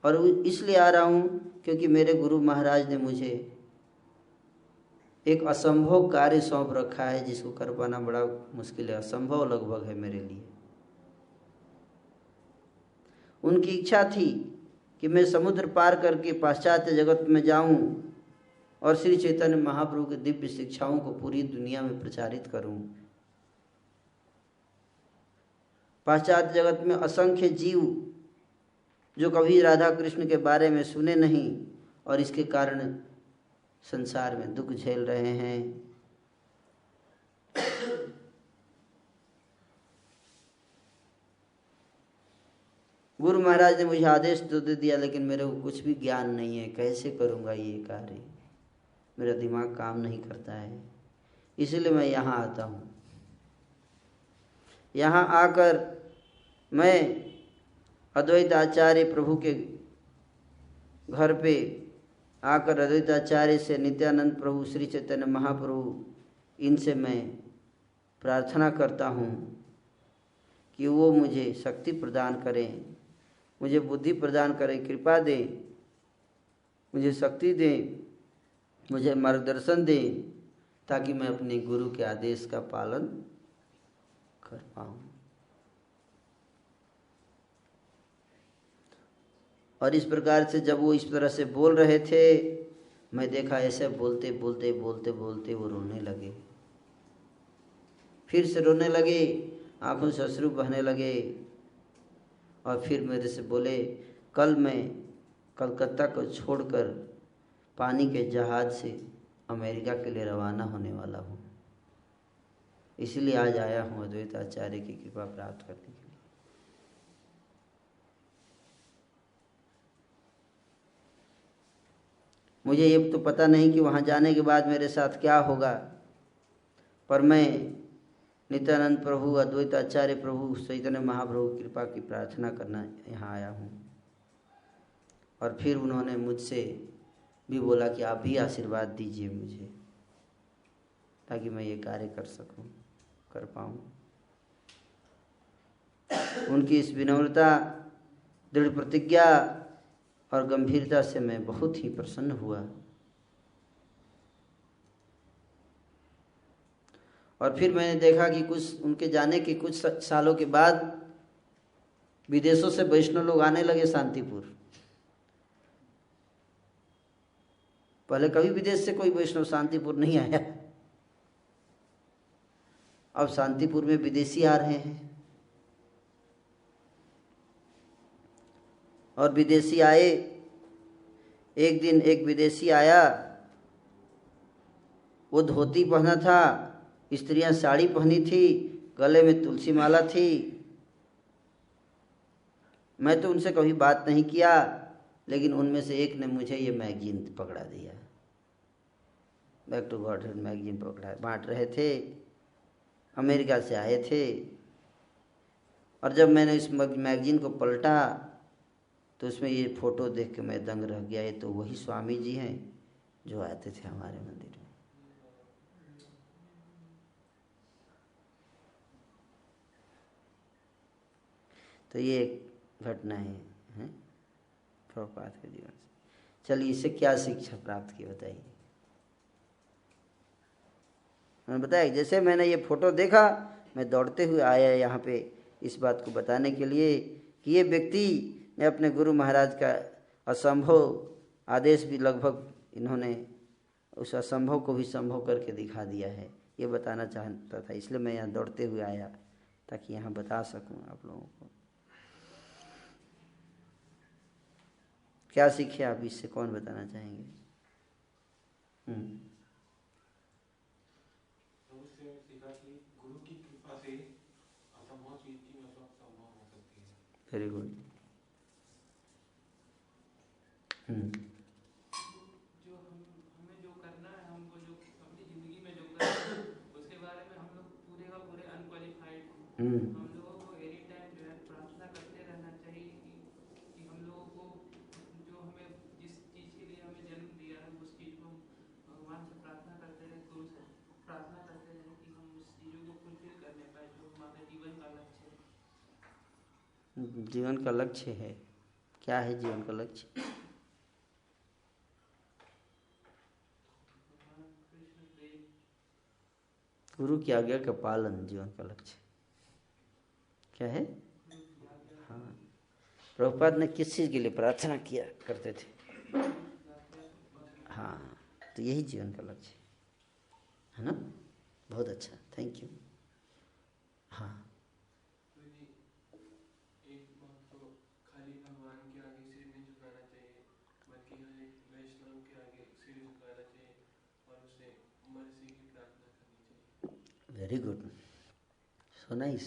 और इसलिए आ रहा हूँ क्योंकि मेरे गुरु महाराज ने मुझे एक असंभव कार्य सौंप रखा है, जिसको कर पाना बड़ा मुश्किल है, असंभव लगभग है मेरे लिए। उनकी इच्छा थी कि मैं समुद्र पार करके पाश्चात्य जगत में जाऊं और श्री चैतन्य महाप्रभु के दिव्य शिक्षाओं को पूरी दुनिया में प्रचारित करूं। पाश्चात्य जगत में असंख्य जीव जो कभी राधा कृष्ण के बारे में सुने नहीं और इसके कारण संसार में दुख झेल रहे हैं। गुरु महाराज ने मुझे आदेश तो दे दिया, लेकिन मेरे को कुछ भी ज्ञान नहीं है, कैसे करूँगा ये कार्य, मेरा दिमाग काम नहीं करता है। इसलिए मैं यहाँ आता हूँ। यहाँ आकर मैं अद्वैत आचार्य प्रभु के घर पे आकर अद्वैत आचार्य से, नित्यानंद प्रभु, श्री चैतन्य महाप्रभु, इनसे मैं प्रार्थना करता हूँ कि वो मुझे शक्ति प्रदान करें, मुझे बुद्धि प्रदान करें, कृपा दें, मुझे शक्ति दें, मुझे मार्गदर्शन दें, ताकि मैं अपने गुरु के आदेश का पालन कर पाऊँ। और इस प्रकार से जब वो इस तरह से बोल रहे थे, मैं देखा ऐसे बोलते बोलते बोलते बोलते वो रोने लगे, फिर से रोने लगे, आंखों से अश्रु बहने लगे। और फिर मेरे से बोले, कल मैं कलकत्ता को छोड़कर पानी के जहाज़ से अमेरिका के लिए रवाना होने वाला हूँ, इसलिए आज आया हूँ अद्वैत आचार्य की कृपा प्राप्त करने के लिए। मुझे ये तो पता नहीं कि वहाँ जाने के बाद मेरे साथ क्या होगा, पर मैं नित्यानंद प्रभु, अद्वैत आचार्य प्रभु, चैतन्य महाप्रभु की कृपा की प्रार्थना करना यहाँ आया हूँ। और फिर उन्होंने मुझसे भी बोला कि आप भी आशीर्वाद दीजिए मुझे, ताकि मैं ये कार्य कर सकूं, कर पाऊँ। उनकी इस विनम्रता, दृढ़ प्रतिज्ञा और गंभीरता से मैं बहुत ही प्रसन्न हुआ। और फिर मैंने देखा कि कुछ उनके जाने के कुछ सालों के बाद विदेशों से वैष्णव लोग आने लगे शांतिपुर। पहले कभी विदेश से कोई वैष्णव शांतिपुर नहीं आया, अब शांतिपुर में विदेशी आ रहे हैं। और विदेशी आए, एक दिन एक विदेशी आया, वो धोती पहना था, स्त्रियां साड़ी पहनी थी, गले में तुलसी माला थी। मैं तो उनसे कभी बात नहीं किया, लेकिन उनमें से एक ने मुझे ये मैगजीन पकड़ा दिया, बैक टू गॉडहेड मैगजीन पकड़ा, बांट रहे थे, अमेरिका से आए थे। और जब मैंने इस मैगजीन को पलटा तो उसमें ये फ़ोटो देख के मैं दंग रह गया। ये तो वही स्वामी जी हैं जो आते थे हमारे मंदिर में। तो ये एक घटना है प्रभुपाद के जीवन से। चलिए, इससे क्या शिक्षा प्राप्त की बताइए। मैंने बताया, जैसे मैंने ये फ़ोटो देखा, मैं दौड़ते हुए आया यहाँ पे इस बात को बताने के लिए कि ये व्यक्ति ने अपने गुरु महाराज का असंभव आदेश भी लगभग इन्होंने उस असंभव को भी संभव करके दिखा दिया है, ये बताना चाहता था। इसलिए मैं यहाँ दौड़ते हुए आया ताकि यहाँ बता सकूँ आप लोगों को। क्या सीखे आप इससे, कौन बताना चाहेंगे? Very good. जो हमें जो करना है, हमको जो अपनी जिंदगी में जो करना है, उसके बारे में हम लोग पूरे का पूरे अनक्वालिफाइड हैं। हम लोगों को एनी टाइम जो है प्रार्थना करते रहना चाहिए कि हम लोगों को जो हमें जिस चीज़ के लिए हमें जन्म दिया है, उस चीज़ को भगवान से प्रार्थना करते रहे, गुरु से प्रार्थना करते रहे कि हम उस चीज़ों को फुलफिल करने पाए, जो हमारे जीवन का लक्ष्य है। जीवन का लक्ष्य है, क्या है जीवन का लक्ष्य? गुरु की आज्ञा का पालन जीवन का लक्ष्य क्या है? हाँ, प्रभुपाद ने किस चीज़ के लिए प्रार्थना किया करते थे? हाँ, तो यही जीवन का लक्ष्य है ना। बहुत अच्छा, थैंक यू। हाँ, एक बात तो खाली भगवान के आगे सिर नहीं झुकाना चाहिए, बल्कि हर एक वैष्णव के आगे सिर झुकाना चाहिए और उसे मर्सी की प्रार्थना करनी चाहिए। Very good, so nice.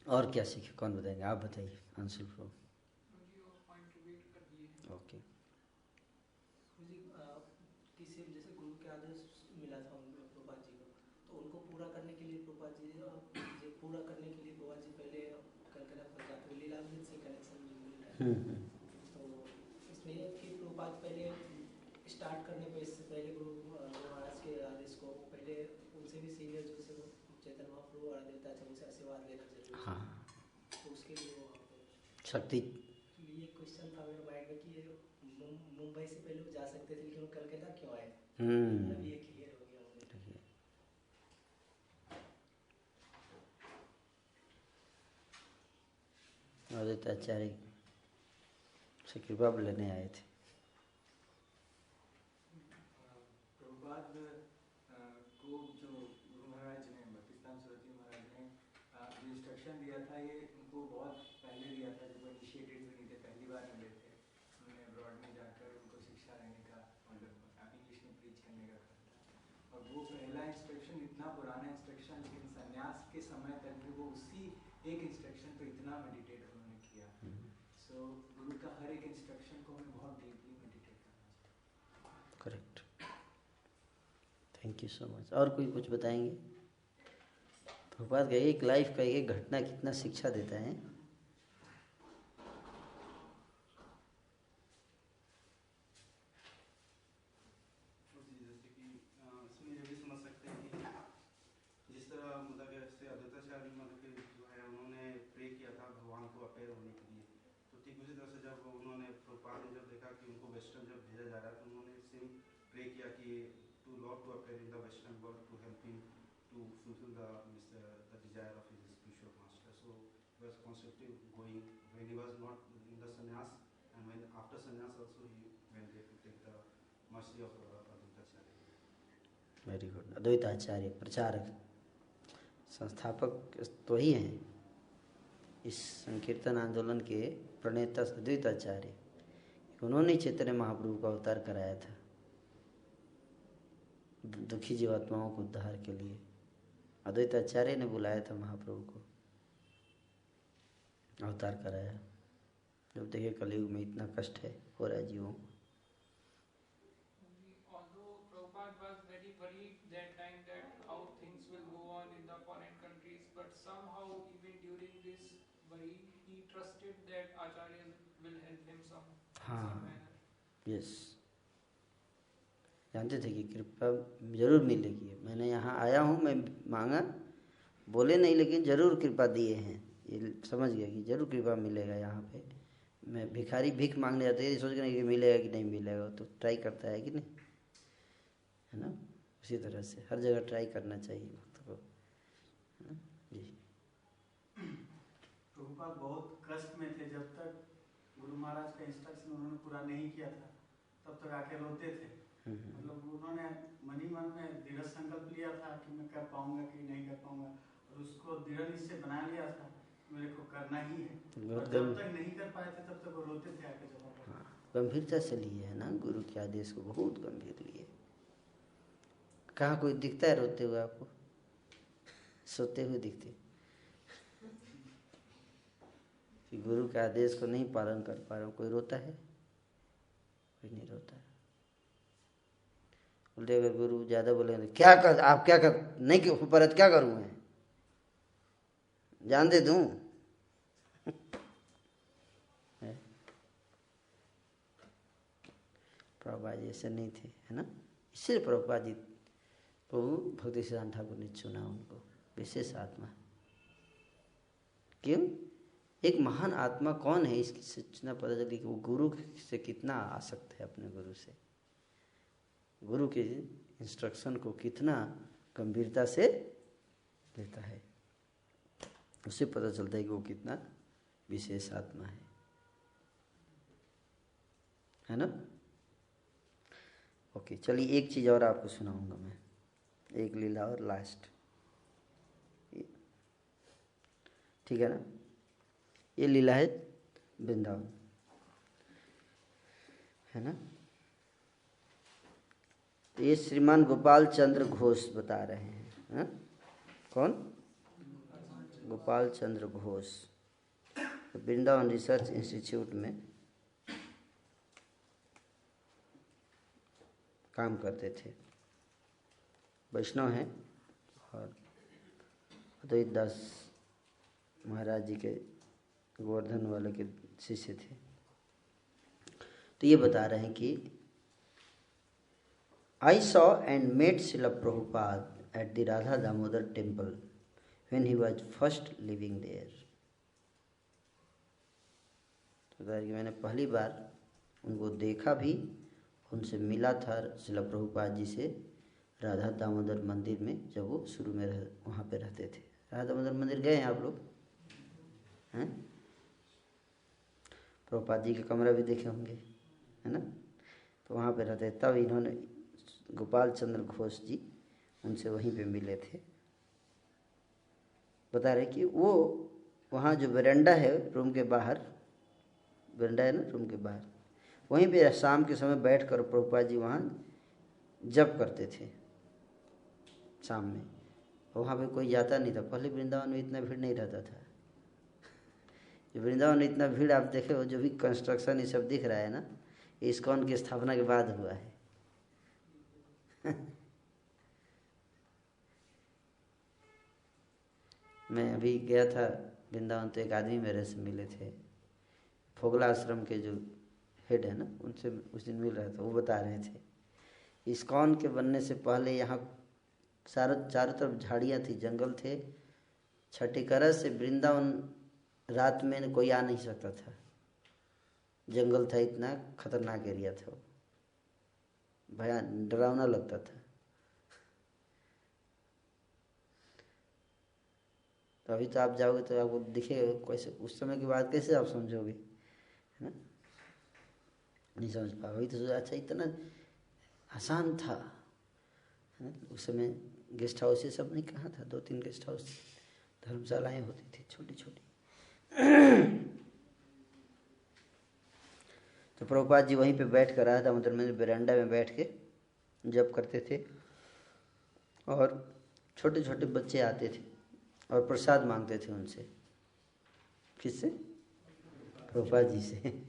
और क्या सीखे, कौन बताएंगे? आप बताइए, अंशुल प्रो। ओके। किसी जैसे गुरु के आदेश मिला था प्रभुपाद जी को, तो उनको पूरा करने के लिए प्रभुपाद जी पूरा करने के लिए प्रभुपाद जी पहले कलकत्ता पहुंच जाते, लीलामृत से कनेक्शन जो मिल रहा है। तो इसमें फिर प्रभुपाद पहले स्टार्ट करने पे इससे पहले गुरु महाराज के आदेश को पहले उनसे भी सीनियर जो से चैतन्य महाप्रभु और देवता थे, उनसे आशीर्वाद लेना जरूरी है। हाँ, तो उसके लिए वो शक्ति। ये क्वेश्चन था मेरे माइंड में कि मुंबई से पहले वो जा सकते थे, लेकिन वो कलकत्ता क्यों आए? अभी ये क्लियर हो गया मुझे। अद्वैत आचार्य से कृपा लेने आए थे। प्रभुपाद को जो गुरु महाराज ने भक्तिसिद्धांत सरस्वती महाराज ने जो इंस्ट्रक्शन दिया था, ये उनको बहुत पहले दिया था, जब वो इनिशिएटेड भी नहीं थे, पहली बार मिले थे। उन्होंने अब्रॉड में जाकर उनको शिक्षा देने का, मतलब इंग्लिश में प्रीच करने का कहा था। और वो पहला इंस्ट्रक्शन इतना पुराना इंस्ट्रक्शन, लेकिन संन्यास के समय तक भी वो उसी एक इंस्ट्रक्शन पर इतना मेडिटेट उन्होंने किया। सो गुरु का हर एक इंस्ट्रक्शन को हमें बहुत डीपली मेडिटेट करना चाहिए। Correct, thank you so much. और कोई कुछ बताएंगे? प्रभुपाद का एक लाइफ का एक घटना कितना शिक्षा देता है। जैसे कि इसमें ये भी समझ सकते हैं कि जिस तरह मतलब ऐसे अद्वैताचार्य मतलब कि जो है उन्होंने प्रे किया था भगवान को अपेयर होने के लिए, तो ठीक उसी तरह से जब उन्होंने प्रभुपाद ने जब देखा कि उनको वेस्टर्न जब भेजा जा रहा है, तो उन्होंने सेम प्रे किया कि to Lord to appear in the western world to help him to fulfil the desire of his spiritual master. So he was constantly going when he was not in the sannyas, and when after sannyas also he went there to take the mercy of Advaitacharya. Very good. Advaitacharya प्रचारक संस्थापक तो ही हैं इस संकीर्तन आंदोलन के प्रणेता अद्वैताचार्य। उन्होंने चैतन्य महाप्रभु का अवतार कराया था दुखी जीवात्माओं को उद्धार के लिए। अद्वैताचार्य ने बुलाया था महाप्रभु को, अवतार कराया। जब देखे कलयुग में इतना कष्ट है हो रहा है जीवों को। Although Prabhupada was very worried that time that how things will go on in the foreign countries, but somehow even during this worry, he trusted that Acharya will help him some manner. Yes, जानते थे कि कृपा जरूर मिलेगी। मैंने यहाँ आया हूँ, मैं मांगा, बोले नहीं लेकिन जरूर कृपा दिए हैं। ये समझ गया कि जरूर कृपा मिलेगा यहाँ पे। मैं भिखारी भीख मांगने जाते हैं, सोच कि मिलेगा कि नहीं मिलेगा, तो ट्राई करता है कि नहीं, है ना। उसी तरह से हर जगह ट्राई करना चाहिए भक्त को, है ना जी। प्रभुपाद बहुत कष्ट में थे जब तक गुरु महाराज का इंस्ट्रक्शन उन्होंने पूरा नहीं किया था, तब तक आके रोते थे। मतलब उन्होंने मनी मन में दृढ़ संकल्प लिया था कि मैं कर पाऊंगा कि नहीं कर पाऊंगा, और उसको दृढ़ निश्चय बना लिया था मेरे को करना ही है। और जब तक नहीं कर पाए थे तब तक वो रोते थे आके जब। हाँ, गंभीरता से लिए है ना, गुरु के आदेश को बहुत गंभीर लिए। कहाँ कोई दिखता है रोते हुए आपको? सोते हुए दिखते कि गुरु के आदेश को नहीं पालन कर पा रहा हूँ, कोई रोता है? कोई नहीं रोता है। बोलते अगर गुरु ज्यादा बोले क्या कर, आप क्या कर, नहीं क्यों पर क्या करूँ मैं, जान दे दूं? प्रभुपाद जी ऐसे नहीं थे, है ना। इसलिए प्रभुपाद जी प्रभु भक्ति सिद्धांत ठाकुर ने चुना उनको, विशेष आत्मा। क्यों? एक महान आत्मा कौन है इसकी सूचना पता चली कि वो गुरु से कितना आसक्त है, अपने गुरु से, गुरु के इंस्ट्रक्शन को कितना गंभीरता से लेता है। उससे पता चलता है कि वो कितना विशेष आत्मा है ना। ओके, चलिए एक चीज़ और आपको सुनाऊंगा मैं, एक लीला और लास्ट, ठीक है ना। ये लीला है वृंदावन, है ना। तो ये श्रीमान गोपाल चंद्र घोष बता रहे हैं, है? कौन? गोपाल चंद्र घोष वृंदावन रिसर्च इंस्टीट्यूट में काम करते थे, वैष्णव हैं और अद्वैत दास महाराज जी के गोवर्धन वाले के शिष्य थे। तो ये बता रहे हैं कि I saw and met Srila Prabhupada at the Radha Damodar temple when he was first living there. तो कि मैंने पहली बार उनको देखा भी, उनसे मिला था श्रीला प्रभुपाद जी से राधा दामोदर मंदिर में, जब वो शुरू में वहाँ पे रहते थे। राधा दामोदर मंदिर गए हैं आप लोग? हैं? प्रभुपाद जी का कमरा भी देखे होंगे, है ना। तो वहाँ पे रहते, तब इन्होंने गोपाल चंद्र घोष जी उनसे वहीं पे मिले थे। बता रहे कि वो वहाँ जो वेरेंडा है रूम के बाहर, वेरेंडा है ना रूम के बाहर, वहीं पे शाम के समय बैठकर प्रभुपाद जी वहाँ जप करते थे शाम में। वहाँ पे कोई जाता नहीं था, पहले वृंदावन में इतना भीड़ नहीं रहता था। वृंदावन में इतना भीड़ आप देखे हो, जो भी कंस्ट्रक्शन ये सब दिख रहा है ना, इस्कॉन की स्थापना के बाद हुआ है। मैं अभी गया था वृंदावन, तो एक आदमी मेरे से मिले थे, फोगला आश्रम के जो हेड है ना, उनसे उस दिन मिल रहा था। वो बता रहे थे इस्कॉन के बनने से पहले यहाँ चारों तरफ झाड़ियाँ थी, जंगल थे। छठीकरा से वृंदावन रात में कोई आ नहीं सकता था, जंगल था, इतना खतरनाक एरिया था वो, भयानक डरावना लगता था। तो अभी तो आप जाओगे तो आपको दिखेगा कैसे, उस समय की बात कैसे आप समझोगे, है ना, नहीं समझ पाओगे। अभी तो सोचा अच्छा इतना आसान था, है ना। उस समय गेस्ट हाउस ये सब नहीं, कहाँ था, 2-3 गेस्ट हाउस, धर्मशालाएँ होती थी छोटी छोटी। तो प्रभुपाद जी वहीं पे बैठ कर आया था, मतलब मैंने बरामदा में बैठ के जप करते थे, और छोटे छोटे बच्चे आते थे और प्रसाद मांगते थे उनसे। किससे? प्रभुपाद जी से।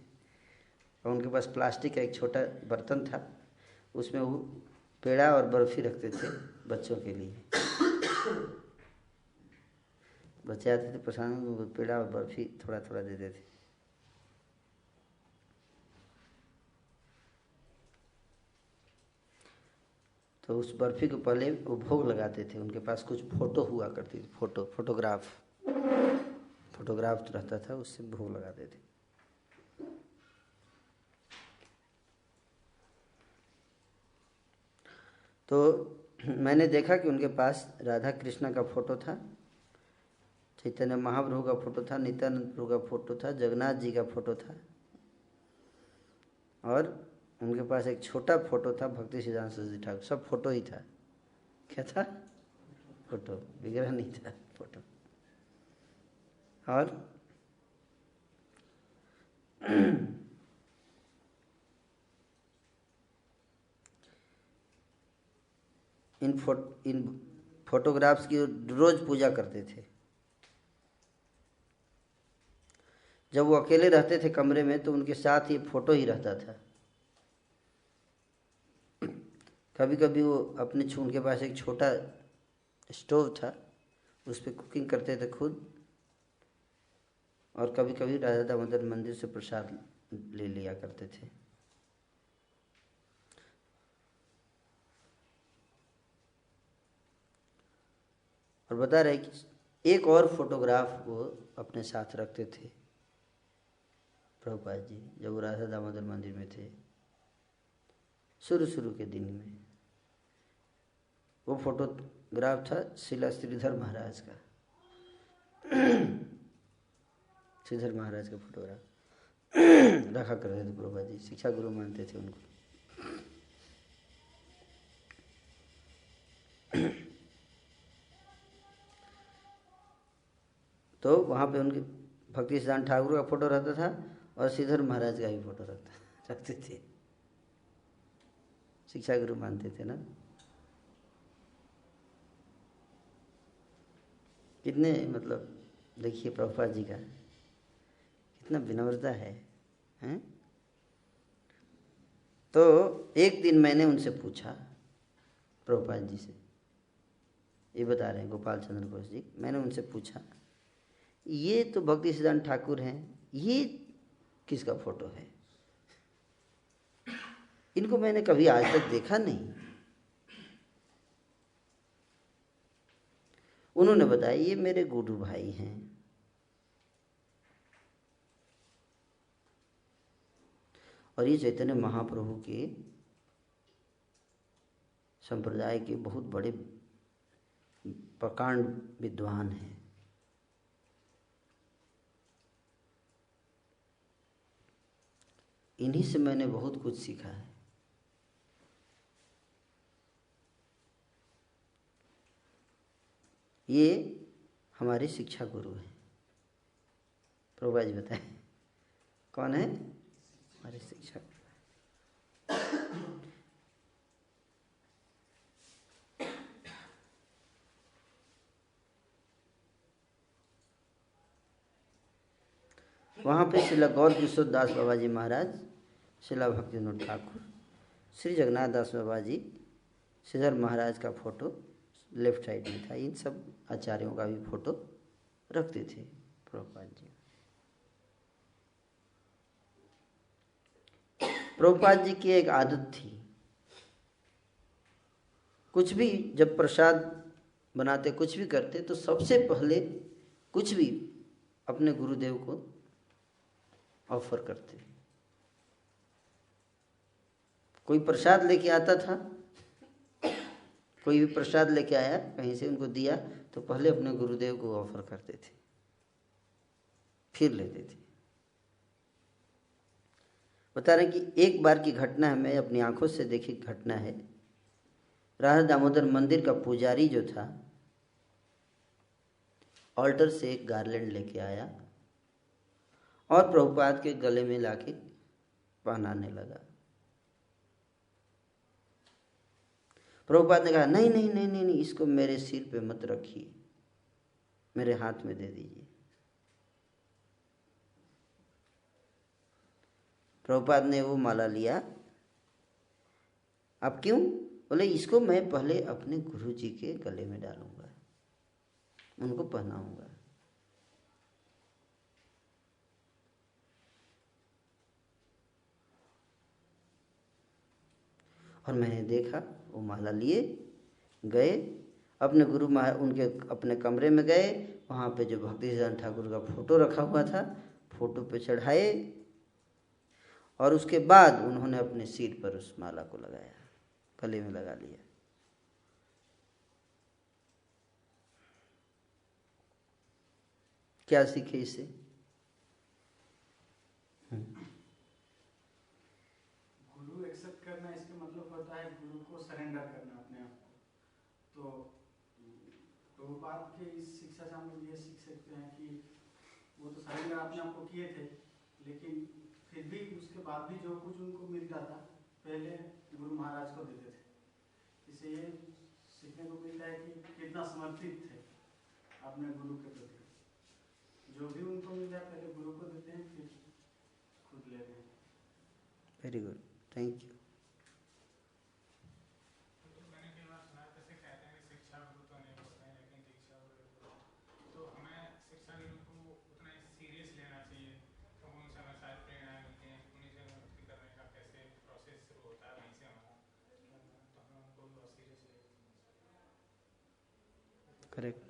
और उनके पास प्लास्टिक का एक छोटा बर्तन था, उसमें वो पेड़ा और बर्फी रखते थे बच्चों के लिए। बच्चे आते थे प्रसाद में, पेड़ा और बर्फी थोड़ा थोड़ा देते थे। तो उस बर्फी को पहले वो भोग लगाते थे। उनके पास कुछ फोटो हुआ करती थी, फोटोग्राफ रहता था, उससे भोग लगाते थे। तो मैंने देखा कि उनके पास राधा कृष्ण का फोटो था, चैतन्य महाप्रभु का फोटो था, नित्यानंद प्रभु का फोटो था, जगन्नाथ जी का फोटो था, और उनके पास एक छोटा फोटो था भक्ति सिद्धांत सरस्वती ठाकुर। सब फोटो ही था। क्या था? फोटो, विग्रह नहीं था, फोटो। और इन फोटोग्राफ्स की रोज पूजा करते थे। जब वो अकेले रहते थे कमरे में तो उनके साथ ही फोटो ही रहता था। कभी कभी वो अपने उनके पास एक छोटा स्टोव था, उस पर कुकिंग करते थे खुद, और कभी कभी राधा दामोदर मंदिर से प्रसाद ले लिया करते थे। और बता रहे कि एक और फोटोग्राफ वो अपने साथ रखते थे प्रभुपाद जी, जब वो राधा दामोदर मंदिर में थे शुरू के दिन में। वो फोटोग्राफ था शिला श्रीधर महाराज का। श्रीधर महाराज का फोटोग्राफ रखा करते थे प्रभुपाद जी, शिक्षा गुरु मानते थे उनको। तो वहाँ पे उनके भक्ति सिद्धांत ठाकुर का फोटो रहता था और श्रीधर महाराज का भी फोटो रखते थे। शिक्षा गुरु मानते थे ना। कितने मतलब देखिए प्रभुपाद जी का कितना विनम्रता है, हैं? तो एक दिन मैंने उनसे पूछा, प्रभुपाद जी से, ये बता रहे हैं गोपाल चंद्र घोष जी, मैंने उनसे पूछा ये तो भक्ति सिद्धांत ठाकुर हैं, ये किसका फोटो है? इनको मैंने कभी आज तक देखा नहीं। उन्होंने बताया ये मेरे गुरु भाई हैं। और ये चैतन्य महाप्रभु के संप्रदाय के बहुत बड़े प्रकांड विद्वान हैं। इन्हीं से मैंने बहुत कुछ सीखा है। ये हमारे शिक्षा गुरु हैं। प्रभुपाद जी बताएं कौन है हमारे शिक्षा गुरु? वहाँ पे श्रील गौर किशोर दास बाबा जी महाराज, श्रील भक्ति विनोद ठाकुर, श्री जगन्नाथ दास बाबा जी, श्रीधर महाराज का फोटो लेफ्ट साइड में था। इन सब आचार्यों का भी फोटो रखते थे प्रभुपाद जी। प्रभुपाद जी की एक आदत थी, कुछ भी जब प्रसाद बनाते, कुछ भी करते, तो सबसे पहले कुछ भी अपने गुरुदेव को ऑफर करते। कोई प्रसाद लेके आता था, कोई भी प्रसाद लेके आया कहीं से, उनको दिया तो पहले अपने गुरुदेव को ऑफर करते थे, फिर लेते थे। बता रहे कि एक बार की घटना है, मैं अपनी आंखों से देखी घटना है। राधा दामोदर मंदिर का पुजारी जो था, ऑल्टर से एक गार्लैंड लेके आया और प्रभुपाद के गले में लाके पहनाने लगा। प्रभुपाद ने कहा नहीं नहीं नहीं नहीं नहीं, इसको मेरे सिर पे मत रखिए, मेरे हाथ में दे दीजिए। प्रभुपाद ने वो माला लिया। अब क्यों? बोले इसको मैं पहले अपने गुरु जी के गले में डालूंगा, उनको पहनाऊंगा। और मैंने देखा वो माला लिए गए अपने गुरु महाराज, उनके अपने कमरे में गए। वहाँ पे जो भक्ति सिद्धांत ठाकुर का फोटो रखा हुआ था, फोटो पे चढ़ाए और उसके बाद उन्होंने अपने सिर पर उस माला को लगाया, गले में लगा लिया। क्या सीखे इससे? गुरु एक्सेप्ट करना, इसका मतलब होता है गुरु को सरेंडर करना अपने आप को। तो प्रभुपाद के इस शिक्षा से हम लोग ये सीख सकते हैं कि वो तो सरेंडर अपने आप को किए थे, लेकिन फिर भी उसके बाद भी जो कुछ उनको मिलता था पहले गुरु महाराज को देते थे। इससे ये सीखने को मिलता है कि कितना समर्पित थे अपने गुरु के प्रति। जो भी उनको मिलता है पहले गुरु को देते हैं, फिर खुद लेते हैं। Very good, thank you. मैंने कई बार सुना, जैसे कहते हैं शिक्षा गुरु तो नहीं होते हैं, लेकिन दीक्षा गुरु, तो हमें शिक्षा गुरु को उतना सीरियस लेना चाहिए। तो उनसे हमें सारी प्रेरणाएं मिलती हैं, उन्हीं से भक्ति करने का कैसे प्रोसेस शुरू होता है, वहीं से हमारा, तो हमें उनको भी बहुत सीरियस लेना। करेक्ट।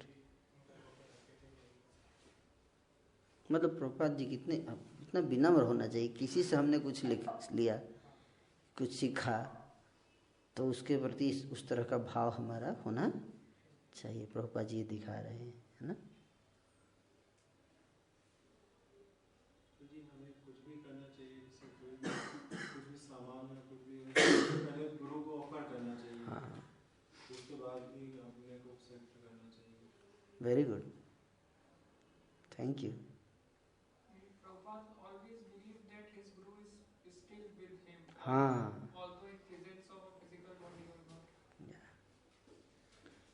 मतलब प्रभुपाद जी कितने, इतना विनम्र होना चाहिए। किसी से हमने कुछ लिया, कुछ सीखा, तो उसके प्रति उस तरह का भाव हमारा होना चाहिए। प्रभुपाद जी ये दिखा रहे हैं, है ना? जी हमें कुछ भी करना चाहिए, जैसे कोई भी कुछ भी सामान है, कुछ भी पहले गुरु को ऑफर करना चाहिए। हाँ, उसके बाद ही अपने को एक्सेप्ट करना चाहिए। Very good, thank you. Prabhupada always believed that his guru is still with him, हाँ, although in presence of a physical body or not.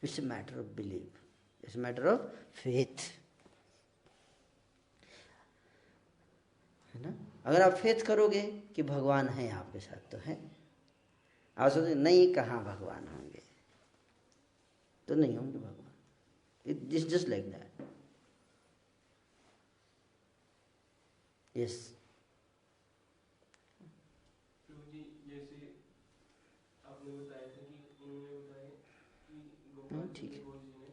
It's a matter of belief, it's a matter of faith, है ना? अगर आप फेथ करोगे कि भगवान है आपके साथ, तो है। आप सोचते नहीं कहाँ भगवान होंगे, तो नहीं होंगे भगवान। It is just like that. Yes, प्रभु जी जैसे आपने बताया था कि उन्होंने बताया कि गोपाल जी ठीक है। गोल जी ने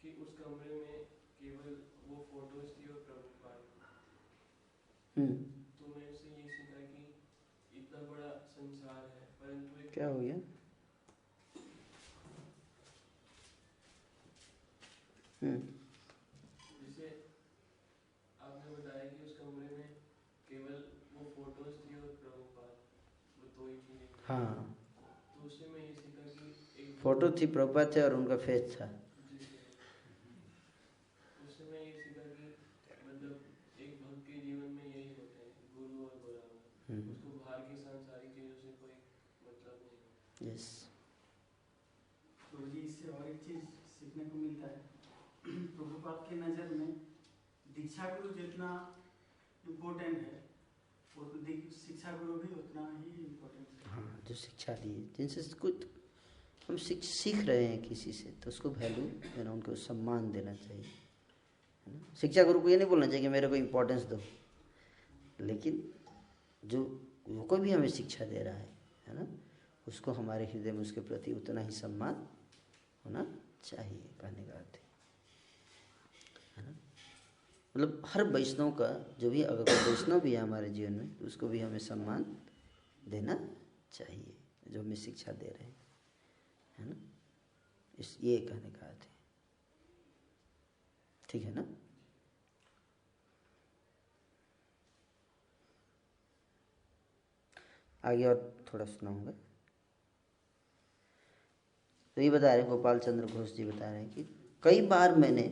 कि उस कमरे में केवल वो फोटोज थी और प्रभुपाद। तो मैं उससे ये सीखा कि इतना बड़ा संसार है, परंतु एक क्या हो गया? जैसे आपने बताया कि उस कमरे में केवल वो फोटोज थी और हाँ, तो उससे मैं ये सीखा कि एक फोटो थी प्रभुपाद थे और उनका फेस था। उससे मैं ये सीखा कि मतलब एक भक्त के जीवन में यही होता है, गुरु और गुलाम। उसको बाहर की सांसारिक चीजों से कोई मतलब नहीं। यस। तो जी इससे और एक चीज सीखने को मिलता है, प्रभुपाद की नज़र में दीक्षा गुरु जितना इम्पोर्टेंट है, वो तो शिक्षा गुरु भी उतना ही इम्पोर्टेंट है। हाँ, जो शिक्षा दी, जिनसे कुछ हम सीख रहे हैं किसी से, तो उसको वैल्यू देना, उनको सम्मान देना चाहिए, है ना। शिक्षा गुरु को ये नहीं बोलना चाहिए कि मेरे को इम्पोर्टेंस दो, लेकिन जो कोई भी हमें शिक्षा दे रहा है ना, उसको हमारे हृदय में उसके प्रति उतना ही सम्मान होना चाहिए, कहने का अर्थ है ना। मतलब हर वैष्णव का, जो भी अगर कोई वैष्णव भी है हमारे जीवन में, तो उसको भी हमें सम्मान देना चाहिए, जो हमें शिक्षा दे रहे हैं, है ना। ये कहने का अर्थ है, ठीक है ना। आगे और थोड़ा सुनाऊंगा। तो ये बता रहे हैं, गोपाल चंद्र घोष जी बता रहे हैं कि कई बार मैंने,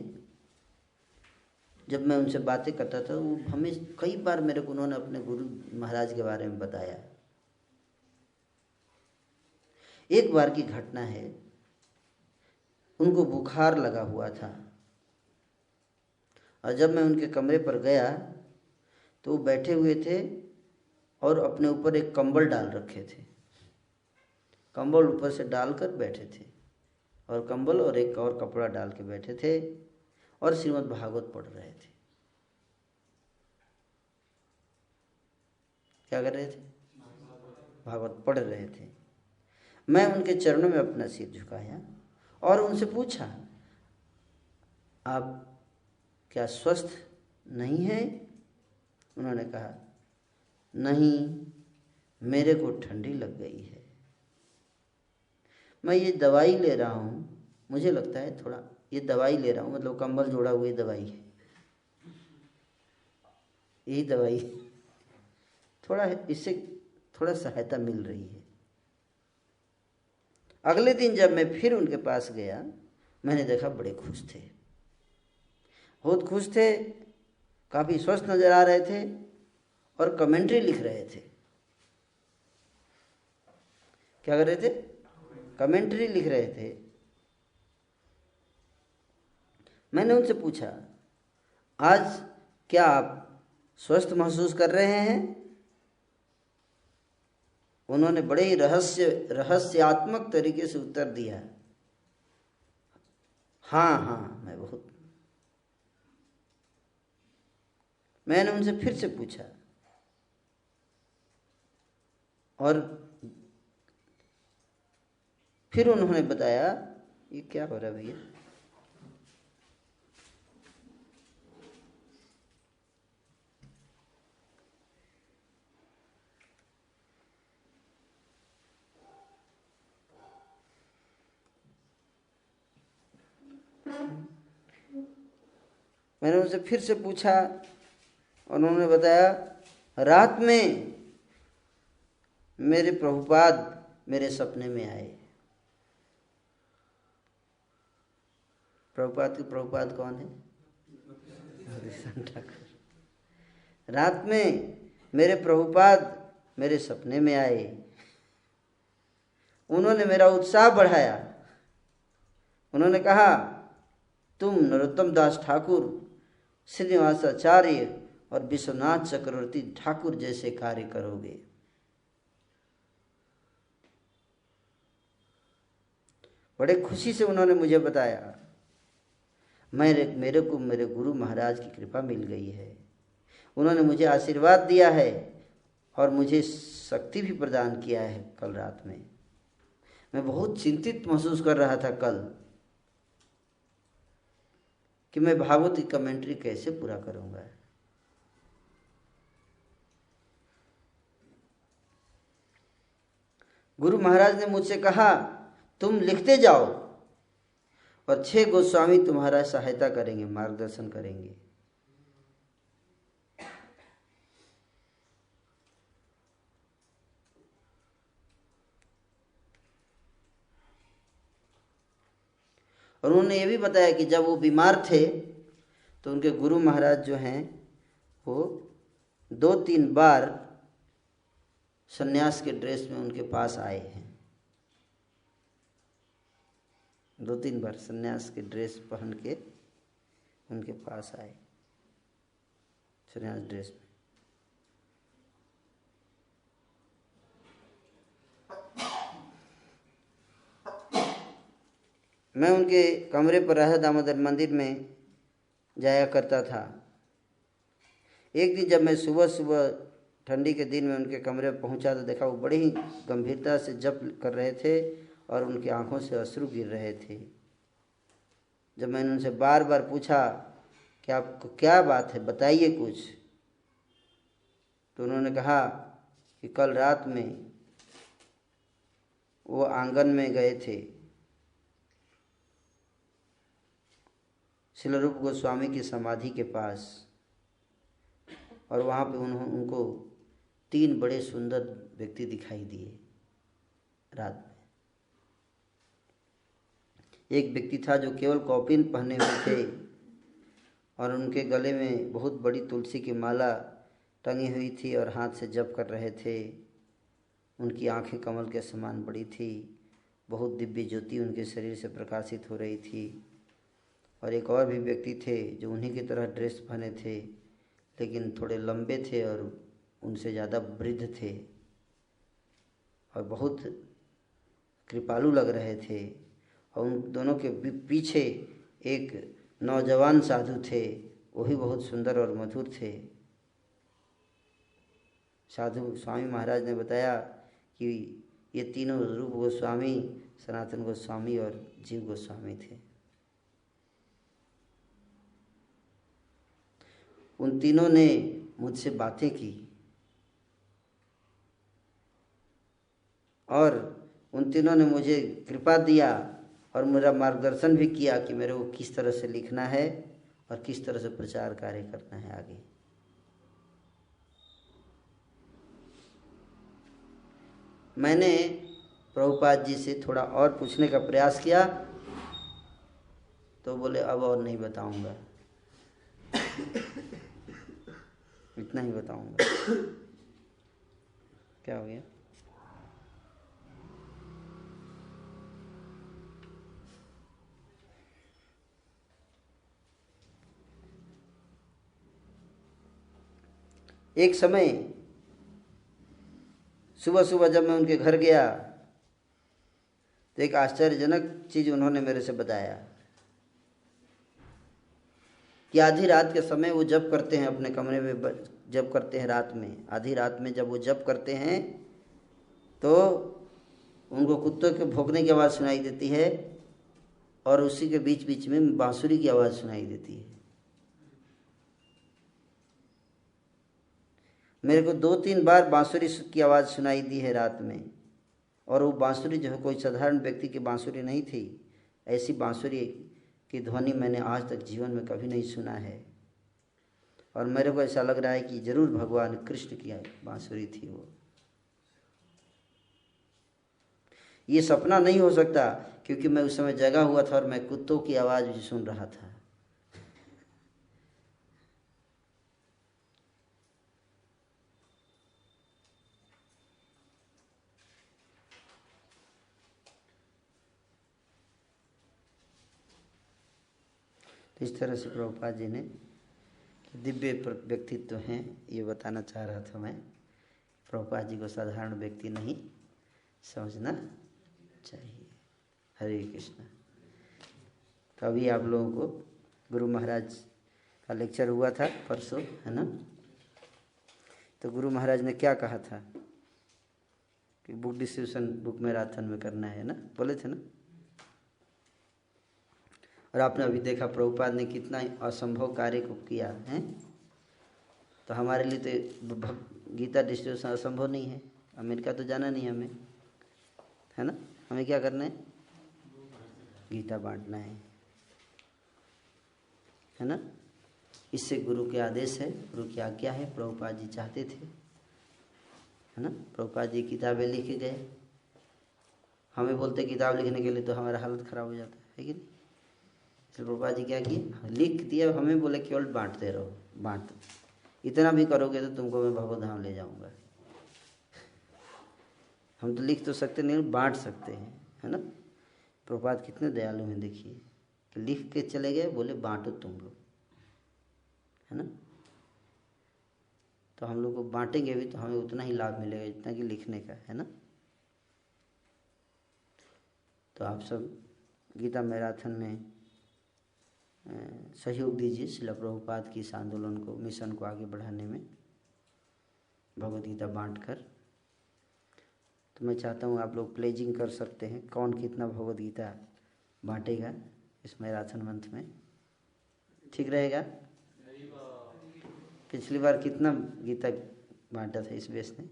जब मैं उनसे बातें करता था, वो हमें कई बार मेरे को उन्होंने अपने गुरु महाराज के बारे में बताया। एक बार की घटना है, उनको बुखार लगा हुआ था और जब मैं उनके कमरे पर गया तो वो बैठे हुए थे और अपने ऊपर एक कंबल डाल रखे थे, कंबल ऊपर से डालकर बैठे थे और कंबल और एक और कपड़ा डाल के बैठे थे और श्रीमद् भागवत पढ़ रहे थे। क्या कर रहे थे? भागवत पढ़ रहे थे। मैं उनके चरणों में अपना सिर झुकाया और उनसे पूछा, आप क्या स्वस्थ नहीं हैं? उन्होंने कहा, नहीं, मेरे को ठंडी लग गई है, मैं ये दवाई ले रहा हूँ, मुझे लगता है थोड़ा ये दवाई ले रहा हूँ, मतलब कंबल जोड़ा हुई दवाई है, यही दवाई, थोड़ा इससे थोड़ा सहायता मिल रही है। अगले दिन जब मैं फिर उनके पास गया, मैंने देखा बड़े खुश थे, बहुत खुश थे, काफ़ी स्वस्थ नजर आ रहे थे और कमेंट्री लिख रहे थे। क्या कर रहे थे? कमेंट्री लिख रहे थे। मैंने उनसे पूछा, आज क्या आप स्वस्थ महसूस कर रहे हैं? उन्होंने बड़े ही रहस्यात्मक तरीके से उत्तर दिया, हाँ हाँ, मैं बहुत। मैंने उनसे फिर से पूछा और फिर उन्होंने बताया, ये क्या हो रहा है भैया? मैंने उनसे फिर से पूछा और उन्होंने बताया, रात में मेरे प्रभुपाद मेरे सपने में आए। प्रभुपाद कौन है? हरिशन ठाकुर। रात में मेरे प्रभुपाद मेरे सपने में आए, उन्होंने मेरा उत्साह बढ़ाया। उन्होंने कहा, तुम नरोत्तम दास ठाकुर, श्रीनिवासाचार्य और विश्वनाथ चक्रवर्ती ठाकुर जैसे कार्य करोगे। बड़े खुशी से उन्होंने मुझे बताया, मेरे को मेरे गुरु महाराज की कृपा मिल गई है, उन्होंने मुझे आशीर्वाद दिया है और मुझे शक्ति भी प्रदान किया है। कल रात में मैं बहुत चिंतित महसूस कर रहा था कल कि मैं भागवत की कमेंट्री कैसे पूरा करूंगा। गुरु महाराज ने मुझसे कहा, तुम लिखते जाओ और 6 गोस्वामी तुम्हारा सहायता करेंगे, मार्गदर्शन करेंगे। और उन्होंने ये भी बताया कि जब वो बीमार थे तो उनके गुरु महाराज जो हैं वो 2-3 बार सन्यास के ड्रेस में उनके पास आए हैं। 2-3 बार सन्यास के ड्रेस पहन के उनके पास आए, सन्यास ड्रेस में। मैं उनके कमरे पर राधा दामोदर मंदिर में जाया करता था। एक दिन जब मैं सुबह सुबह ठंडी के दिन में उनके कमरे पर पहुंचा तो देखा वो बड़ी ही गंभीरता से जप कर रहे थे और उनकी आंखों से अश्रु गिर रहे थे। जब मैंने उनसे बार बार पूछा कि आपको क्या बात है, बताइए कुछ, तो उन्होंने कहा कि कल रात में वो आंगन में गए थे श्रील रूप गोस्वामी की समाधि के पास, और वहाँ पे उनको 3 बड़े सुंदर व्यक्ति दिखाई दिए रात में। एक व्यक्ति था जो केवल कौपीन पहने हुए थे और उनके गले में बहुत बड़ी तुलसी की माला टंगी हुई थी और हाथ से जप कर रहे थे। उनकी आंखें कमल के समान बड़ी थी, बहुत दिव्य ज्योति उनके शरीर से प्रकाशित हो रही थी। और एक और भी व्यक्ति थे जो उन्हीं की तरह ड्रेस पहने थे, लेकिन थोड़े लंबे थे और उनसे ज़्यादा वृद्ध थे और बहुत कृपालु लग रहे थे। और उन दोनों के पीछे एक नौजवान साधु थे, वो भी बहुत सुंदर और मधुर थे। साधु स्वामी महाराज ने बताया कि ये तीनों रूप गोस्वामी, सनातन गोस्वामी और जीव गोस्वामी थे। उन तीनों ने मुझसे बातें की और उन तीनों ने मुझे कृपा दिया और मेरा मार्गदर्शन भी किया कि मेरे को किस तरह से लिखना है और किस तरह से प्रचार कार्य करना है आगे। मैंने प्रभुपाद जी से थोड़ा और पूछने का प्रयास किया तो बोले अब और नहीं बताऊंगा, इतना ही बताऊंगा। क्या हो गया? एक समय सुबह सुबह जब मैं उनके घर गया तो एक आश्चर्यजनक चीज उन्होंने मेरे से बताया कि आधी रात के समय वो जप करते हैं, अपने कमरे में जप करते हैं रात में। आधी रात में जब वो जप करते हैं तो उनको कुत्तों के भौंकने की आवाज़ सुनाई देती है और उसी के बीच बीच में बांसुरी की आवाज़ सुनाई देती है। मेरे को 2-3 बार बांसुरी की आवाज़ सुनाई दी है रात में, और वो बांसुरी जो है कोई साधारण व्यक्ति की बांसुरी नहीं थी। ऐसी बांसुरी की ध्वनि मैंने आज तक जीवन में कभी नहीं सुना है, और मेरे को ऐसा लग रहा है कि जरूर भगवान कृष्ण की बांसुरी थी वो। ये सपना नहीं हो सकता क्योंकि मैं उस समय जगा हुआ था और मैं कुत्तों की आवाज़ भी सुन रहा था। इस तरह से प्रभुपाद जी ने दिव्य व्यक्तित्व हैं ये बताना चाह रहा था मैं। प्रभुपाद जी को साधारण व्यक्ति नहीं समझना चाहिए। हरे कृष्ण। तो अभी आप लोगों को गुरु महाराज का लेक्चर हुआ था परसों, है ना? तो गुरु महाराज ने क्या कहा था कि बुक डिस्ट्रीब्यूशन बुक मैराथन में करना है ना, बोले थे ना? और आपने अभी देखा प्रभुपाद ने कितना असंभव कार्य को किया है। तो हमारे लिए तो गीता डिस्ट्रीब्यूशन असंभव नहीं है। अमेरिका तो जाना नहीं हमें, है ना? हमें क्या करना है? गीता बांटना है ना? इससे गुरु के आदेश है, गुरु की आज्ञा है। प्रभुपाद जी चाहते थे, है ना? प्रभुपाद जी किताबें लिख के गए। हमें बोलते किताब लिखने के लिए तो हमारा हालत ख़राब हो जाता है कि नहीं? फिर प्रभुपाद जी क्या किए, लिख दिया, हमें बोले केवल बांटते रहो, बांट, इतना भी करोगे तो तुमको मैं भगवत धाम ले जाऊंगा। हम तो लिख तो सकते नहीं, बांट सकते हैं, है ना। प्रभुपाद कितने दयालु हैं देखिए, कि लिख के चले गए, बोले बांटो तुम लोग, है ना। तो हम लोग को बांटेंगे भी तो हमें उतना ही लाभ मिलेगा जितना कि लिखने का, है ना। तो आप सब गीता मैराथन में सहयोग दीजिए शिला प्रभुपाद की इस आंदोलन को, मिशन को आगे बढ़ाने में, भगवद गीता बांटकर। तो मैं चाहता हूँ आप लोग प्लेजिंग कर सकते हैं, कौन कितना भगवद गीता बांटेगा इस मैराथन मंथ में, ठीक रहेगा। पिछली बार कितना गीता बांटा था इस बेस ने?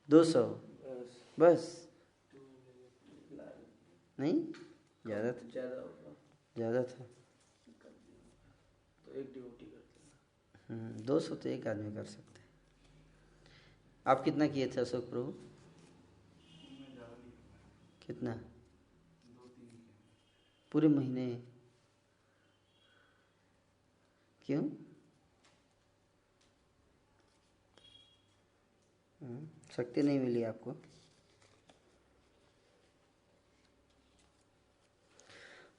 200 बस, नहीं ज़्यादा था, ज़्यादा था। तो एक ड्यूटी करते हैं। 200 तो एक आदमी कर सकते हैं। आप कितना किए थे अशोक प्रभु? कितना? पूरे महीने? क्यों? शक्ति नहीं मिली आपको?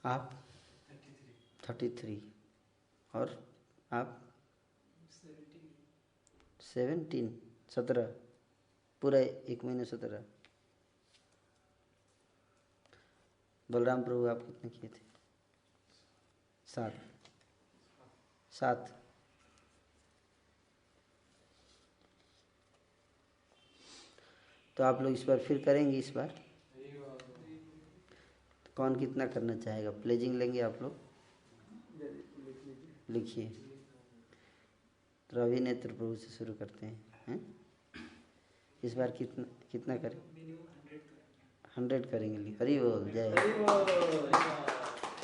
आप 33 और आप 17 पूरा एक महीने 17। बलराम प्रभु आप कितने किए थे? 7। तो आप लोग इस बार फिर करेंगे इस बार? कौन कितना करना चाहेगा? प्लेजिंग लेंगे आप लोग? लिखिए। तो रवि नेत्र प्रभु से शुरू करते हैं। इस बार कितना करें? 100 करेंगे। हरि बोल, जय।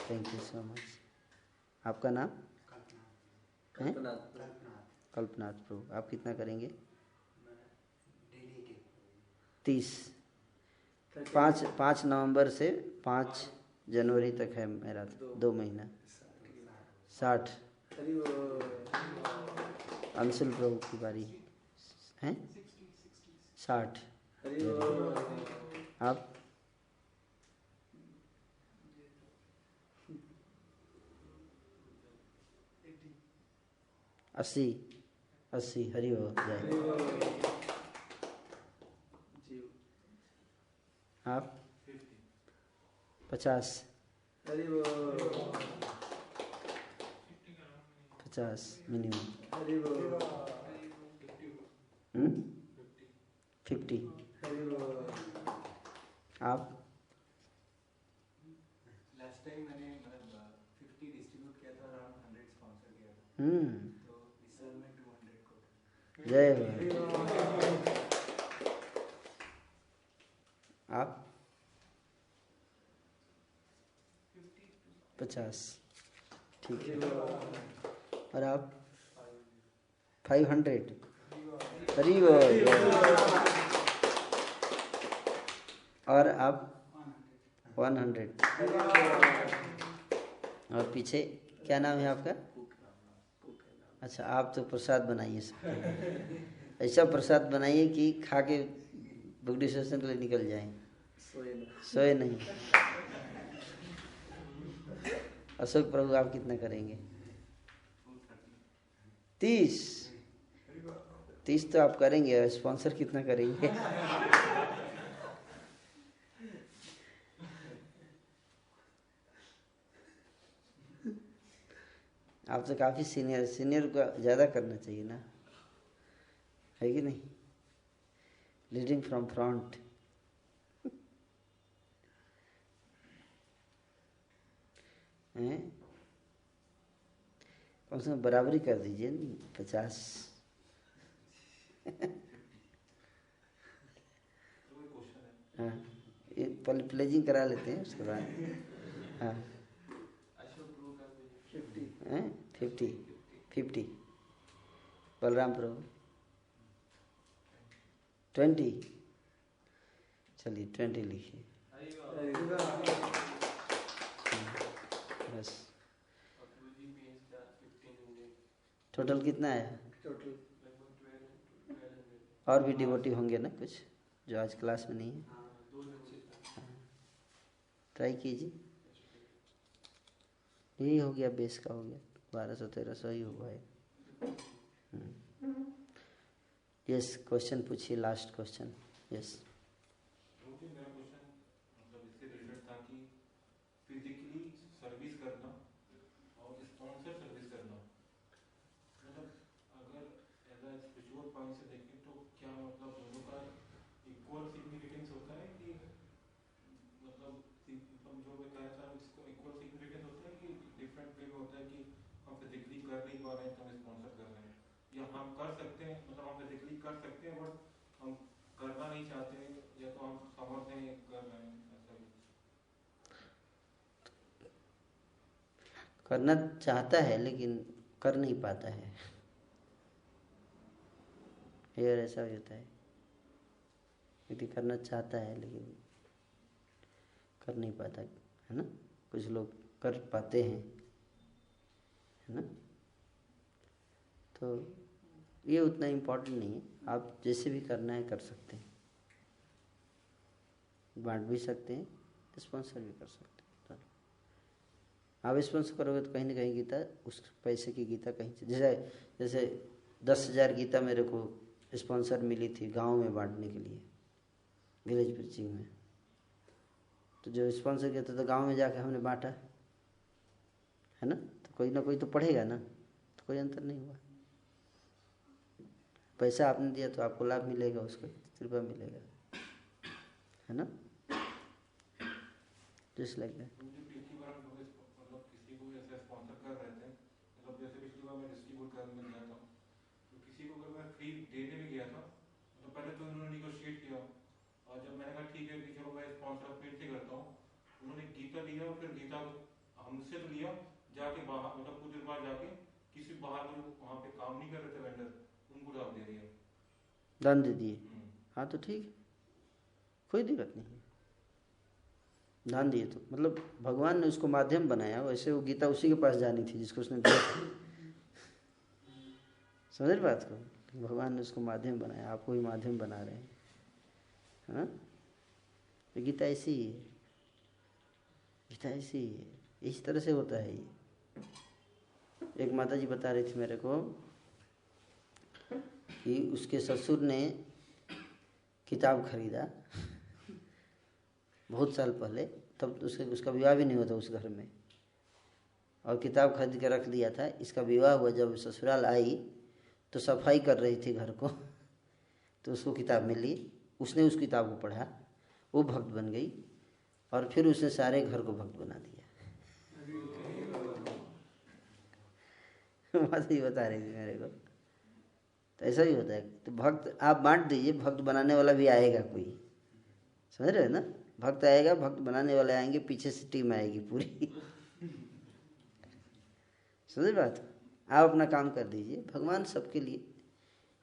Thank you so much. आपका नाम? कल्पनाथ प्रभु। आप कितना करेंगे? 30। 5 नवंबर से 5 जनवरी तक है मेरा 2 महीना। 60। अंशुल प्रभु की बारी है। 60। आप? 80। हरि बोल, जय। आप? 50। 50 मिनिमम। 50। आप? लास्ट टाइम मैंने 50 डिस्ट्रीब्यूट किया था, अराउंड 100 स्पॉन्सर किया था। तो इस साल में 200 को। जय हो। आप? 50। ठीक है। और आप? 500। हरि बोल। और आप? 100। और पीछे क्या नाम है आपका? अच्छा, आप तो प्रसाद बनाइए सबके। ऐसा प्रसाद बनाइए कि खा के बुगड़ी स्टेशन के लिए निकल जाएं, सोए नहीं। अशोक प्रभु आप कितना करेंगे? 30 तो आप करेंगे। स्पॉन्सर कितना करेंगे? आप तो काफ़ी सीनियर को ज़्यादा करना चाहिए ना, है कि नहीं? Leading from front. कम से कम बराबरी कर दीजिए। 50। हाँ, ये पहले प्लेजिंग करा लेते हैं, उसके बाद। हाँ, 50। बलराम प्रभु 20। चलिए 20 लिखिए। टोटल कितना आया? टोटल लगभग 1200। और भी डिवोटी होंगे ना कुछ जो आज क्लास में नहीं है? हाँ, 2 लोग से था। ट्राई कीजिए। यही हो गया, बेस का हो गया, 1200-1300 ही हुआ है। यस, क्वेश्चन पूछिए, लास्ट क्वेश्चन। यस। मेरा क्वेश्चन मतलब इससे रिलेटेड था कि फिजिकली सर्विस करना और स्पॉन्सर सर्विस करना, मतलब अगर एज अ स्पिरिचुअल पॉइंट से देखें तो क्या मतलब दोनों का इक्वल सिग्निफिकेंस होता है कि मतलब जो मैं कहना चाह रहा हूँ इसको इक्वल सिग्निफिकेंस होता है कि डिफरेंट वे में होता है कि हम फिजिकली कर नहीं पा रहे हैं तो हम स्पॉन्सर कर रहे हैं, या हम कर सकते हैं मतलब हम फिजिकली कर सकते हैं बट हम करना नहीं चाहते या तो हम समर्थ हैं कर रहे हैं, ऐसा ही। करना चाहता है लेकिन कर नहीं पाता है, यार ऐसा भी होता है। यदि करना चाहता है लेकिन कर नहीं पाता है ना। कुछ लोग कर पाते हैं, है ना। तो ये उतना इम्पोर्टेंट नहीं है, आप जैसे भी करना है कर सकते हैं, बांट भी सकते हैं, स्पॉन्सर भी कर सकते हैं। आप स्पॉन्सर करोगे तो कहीं ना कहीं गीता, उस पैसे की गीता कहीं से, जैसे 10,000 गीता मेरे को स्पॉन्सर मिली थी गांव में बांटने के लिए, विलेज प्रीचिंग में। तो जो स्पॉन्सर किया था तो गांव में जाके हमने बांटा, है ना। तो कोई ना कोई तो पढ़ेगा ना, तो कोई अंतर नहीं हुआ। पैसा आपने दिया तो आपको लाभ मिलेगा, उसको कृपा मिलेगा, है ना। Just like that. पिछली बार हम लोग मतलब किसी को ऐसे स्पॉन्सर कर रहे थे, मतलब जैसे पिछली बार मैं डिस्ट्रीब्यूट करने गया था तो किसी को अगर मैं फ्री देने भी गया था तो पहले तो उन्होंने निगोशिएट किया, और जब मैंने कहा ठीक है कि चलो मैं स्पॉन्सर फिर से करता हूँ, उन्होंने गीता दिया और फिर गीता हमसे तो लिया, जाके बाहर मतलब कुछ देर बाद जाके किसी बाहर जो वहाँ पे काम नहीं कर रहे थे वेंडर, उनको दान दे दिया, दान दे दिए। हाँ तो ठीक है, कोई दिक्कत नहीं है, दान दिए तो मतलब भगवान ने उसको माध्यम बनाया। वैसे वो गीता उसी के पास जानी थी जिसको उसने दिया था, समझ बात को। भगवान ने उसको माध्यम बनाया, आपको भी माध्यम बना रहे हैं, है ना। तो गीता ऐसी ही है, गीता ऐसी ही है, इस तरह से होता है ये। एक माता जी बता रही थी मेरे को कि उसके ससुर ने किताब खरीदा बहुत साल पहले, तब उसका विवाह भी नहीं हुआ था उस घर में, और किताब खरीद के रख दिया था। इसका विवाह हुआ, जब ससुराल आई तो सफाई कर रही थी घर को, तो उसको किताब मिली, उसने उस किताब को पढ़ा, वो भक्त बन गई, और फिर उसने सारे घर को भक्त बना दिया। माता जी बता रही थी मेरे को। तो ऐसा ही होता है, तो भक्त आप बांट दीजिए, भक्त बनाने वाला भी आएगा कोई, समझ रहे हो ना। भक्त आएगा, भक्त बनाने वाले आएंगे, पीछे से टीम आएगी पूरी। समझ बात। आप अपना काम कर दीजिए, भगवान सबके लिए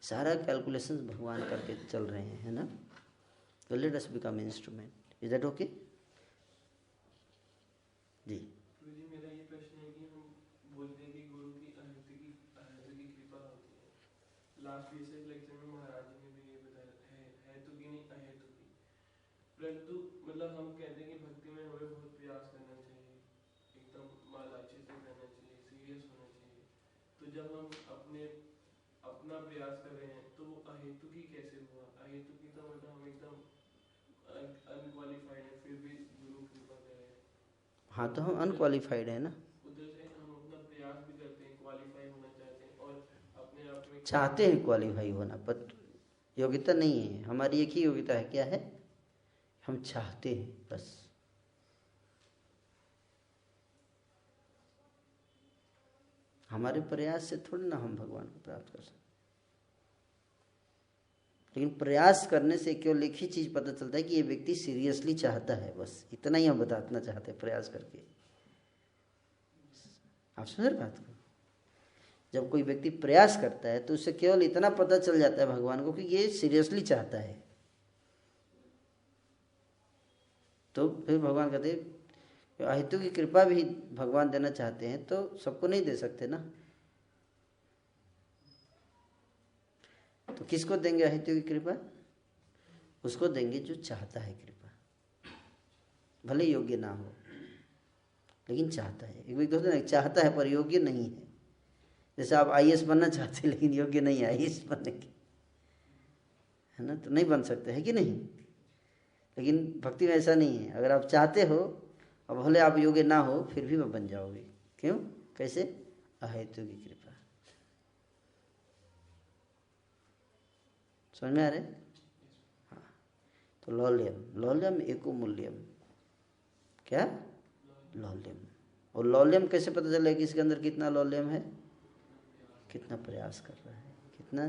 सारा कैलकुलेशंस भगवान करके चल रहे हैं, है ना। तो let us become instrument, is that okay जी। तो जी मेरा ये प्रश्न है कि हम बोलते हैं कि गुरु की अनंत की कृपा होती है। लास्ट रिसेंट लेक्चर में महाराज जी ने भी ये बताया है तो कि नहीं अहेतु की, परंतु मतलब हम कहते हैं कि भक्ति में हमें बहुत प्रयास करना चाहिए, एकदम माल अच्छे से करना चाहिए, सीरियस होना चाहिए। तो जब हम अपना प्रयास कर रहे हैं तो वो अहेतु की कैसे हुआ? अहेतु की तो मतलब हम एकदम अनक्वालिफाइड है, फिर भी गुरु कृपा कर रहे हैं। हाँ तो हम अनक्वालिफाइड है ना, उधर से हम अपना प्रयास भी करते हैं, क्वालिफाई होना चाहते हैं और अपने आप में चाहते हैं क्वालिफाई होना, पर योग्यता नहीं है हमारी। एक ही योग्यता है, क्या है? हम चाहते हैं बस। हमारे प्रयास से थोड़ी ना हम भगवान को प्राप्त कर सकते, लेकिन प्रयास करने से केवल एक ही चीज पता चलता है कि ये व्यक्ति सीरियसली चाहता है, बस इतना ही हम बताना चाहते हैं प्रयास करके। आप समझ बात को। जब कोई व्यक्ति प्रयास करता है तो उससे केवल इतना पता चल जाता है भगवान को कि ये सीरियसली चाहता है। तो फिर भगवान कहते हैं अहेतु की कृपा भी भगवान देना चाहते हैं, तो सबको नहीं दे सकते ना। तो किसको देंगे अहेतु की कृपा? उसको देंगे जो चाहता है कृपा, भले योग्य ना हो लेकिन चाहता है। एक व्यक्ति होता है ना, चाहता है पर योग्य नहीं है। जैसे आप IAS बनना चाहते हैं लेकिन योग्य नहीं है IAS बनने के, है ना, तो नहीं बन सकते, है कि नहीं? लेकिन भक्ति में ऐसा नहीं है, अगर आप चाहते हो और भले आप योग्य ना हो फिर भी मैं बन जाओगे। क्यों? कैसे? अहेतु की कृपा। समझ में आ रहे? हाँ। तो लौल्यम, लौल्यम एको मूल्यम। क्या? लौल्यम। और लौल्यम कैसे पता चले कि इसके अंदर कितना लौल्यम है? कितना प्रयास कर रहा है, कितना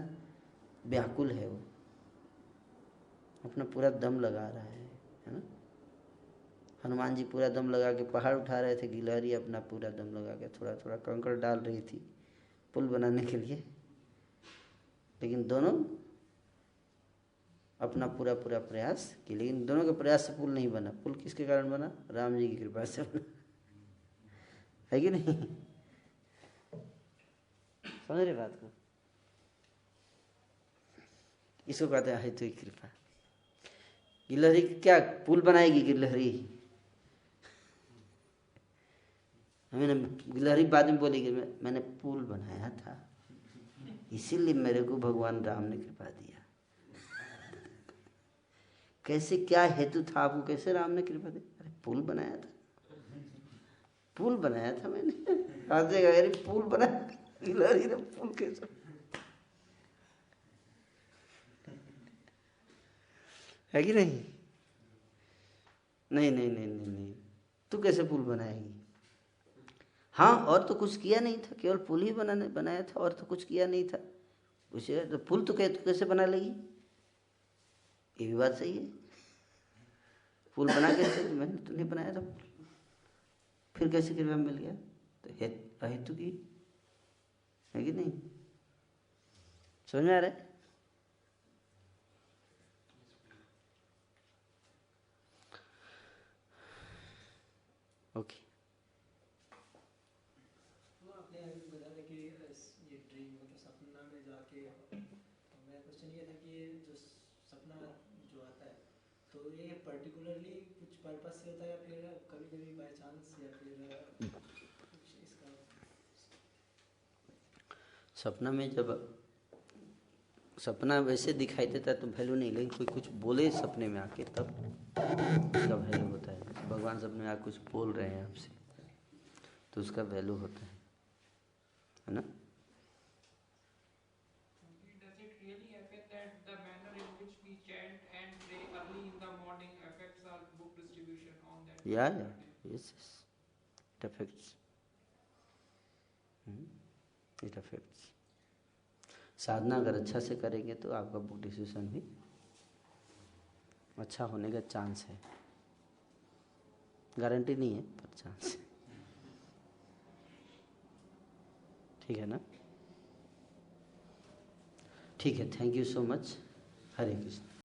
व्याकुल है वो, अपना पूरा दम लगा रहा है ना। हनुमान जी पूरा दम लगा के पहाड़ उठा रहे थे, गिलहरी अपना पूरा दम लगा के थोड़ा थोड़ा कंकड़ डाल रही थी पुल बनाने के लिए, लेकिन दोनों अपना पूरा पूरा प्रयास किए, लेकिन दोनों के प्रयास से पुल नहीं बना। पुल किसके कारण बना? राम जी की कृपा से बना, है कि नहीं? समझ रहे बात को? इसको कहते हैं अहेतु की कृपा। गिलहरी क्या पुल बनाएगी? गिलहरी गिलहरी बाद में बोलेगी मैंने पुल बनाया था, इसीलिए मेरे को भगवान राम ने कृपा दिया। कैसे, क्या हेतु था आपको, कैसे राम ने कृपा दी? अरे पुल बनाया था, पुल बनाया था मैंने। हंसेगा, अरे पुल बनाया, गिलहरी ने पुल कैसे? है कि नहीं? नहीं नहीं नहीं नहीं नहीं, तू कैसे पुल बनाएगी? हाँ, और तो कुछ किया नहीं था, केवल पुल ही बनाया था, और तो कुछ किया नहीं था। उसे तो पुल तो कैसे बना लेगी? ये भी बात सही है। पुल बना कैसे? मैंने तो नहीं बनाया था, फिर कैसे कृपा मिल गया? तो अहेतु की, है कि नहीं? समझ में आ रहा है? ओके। आपने अभी बताया कि ये ड्रीम मतलब सपना में जाके, मेरा क्वेश्चन ये था कि ये जो सपना जो आता है तो ये पर्टिकुलरली कुछ पर्पस से होता है या फिर कभी कभी बाय चांस, या फिर कुछ इसका? सपना में जब सपना वैसे दिखाई देता है तो वैल्यू नहीं, लेकिन कोई कुछ बोले सपने में आके तब उसका वैल्यू होता है। भगवान सपने में आके कुछ बोल रहे हैं आपसे तो उसका वैल्यू होता है ना? Does it really affect that the manner in which we chant and pray early in the morning affects our book distribution on that? Yeah, yes, it affects. It affects. साधना अगर अच्छा से करेंगे तो आपका बुक डिस्ट्रीब्यूशन भी अच्छा होने का चांस है, गारंटी नहीं है पर चांस है। ठीक है ना? ठीक है, thank you so much. Hare Krishna.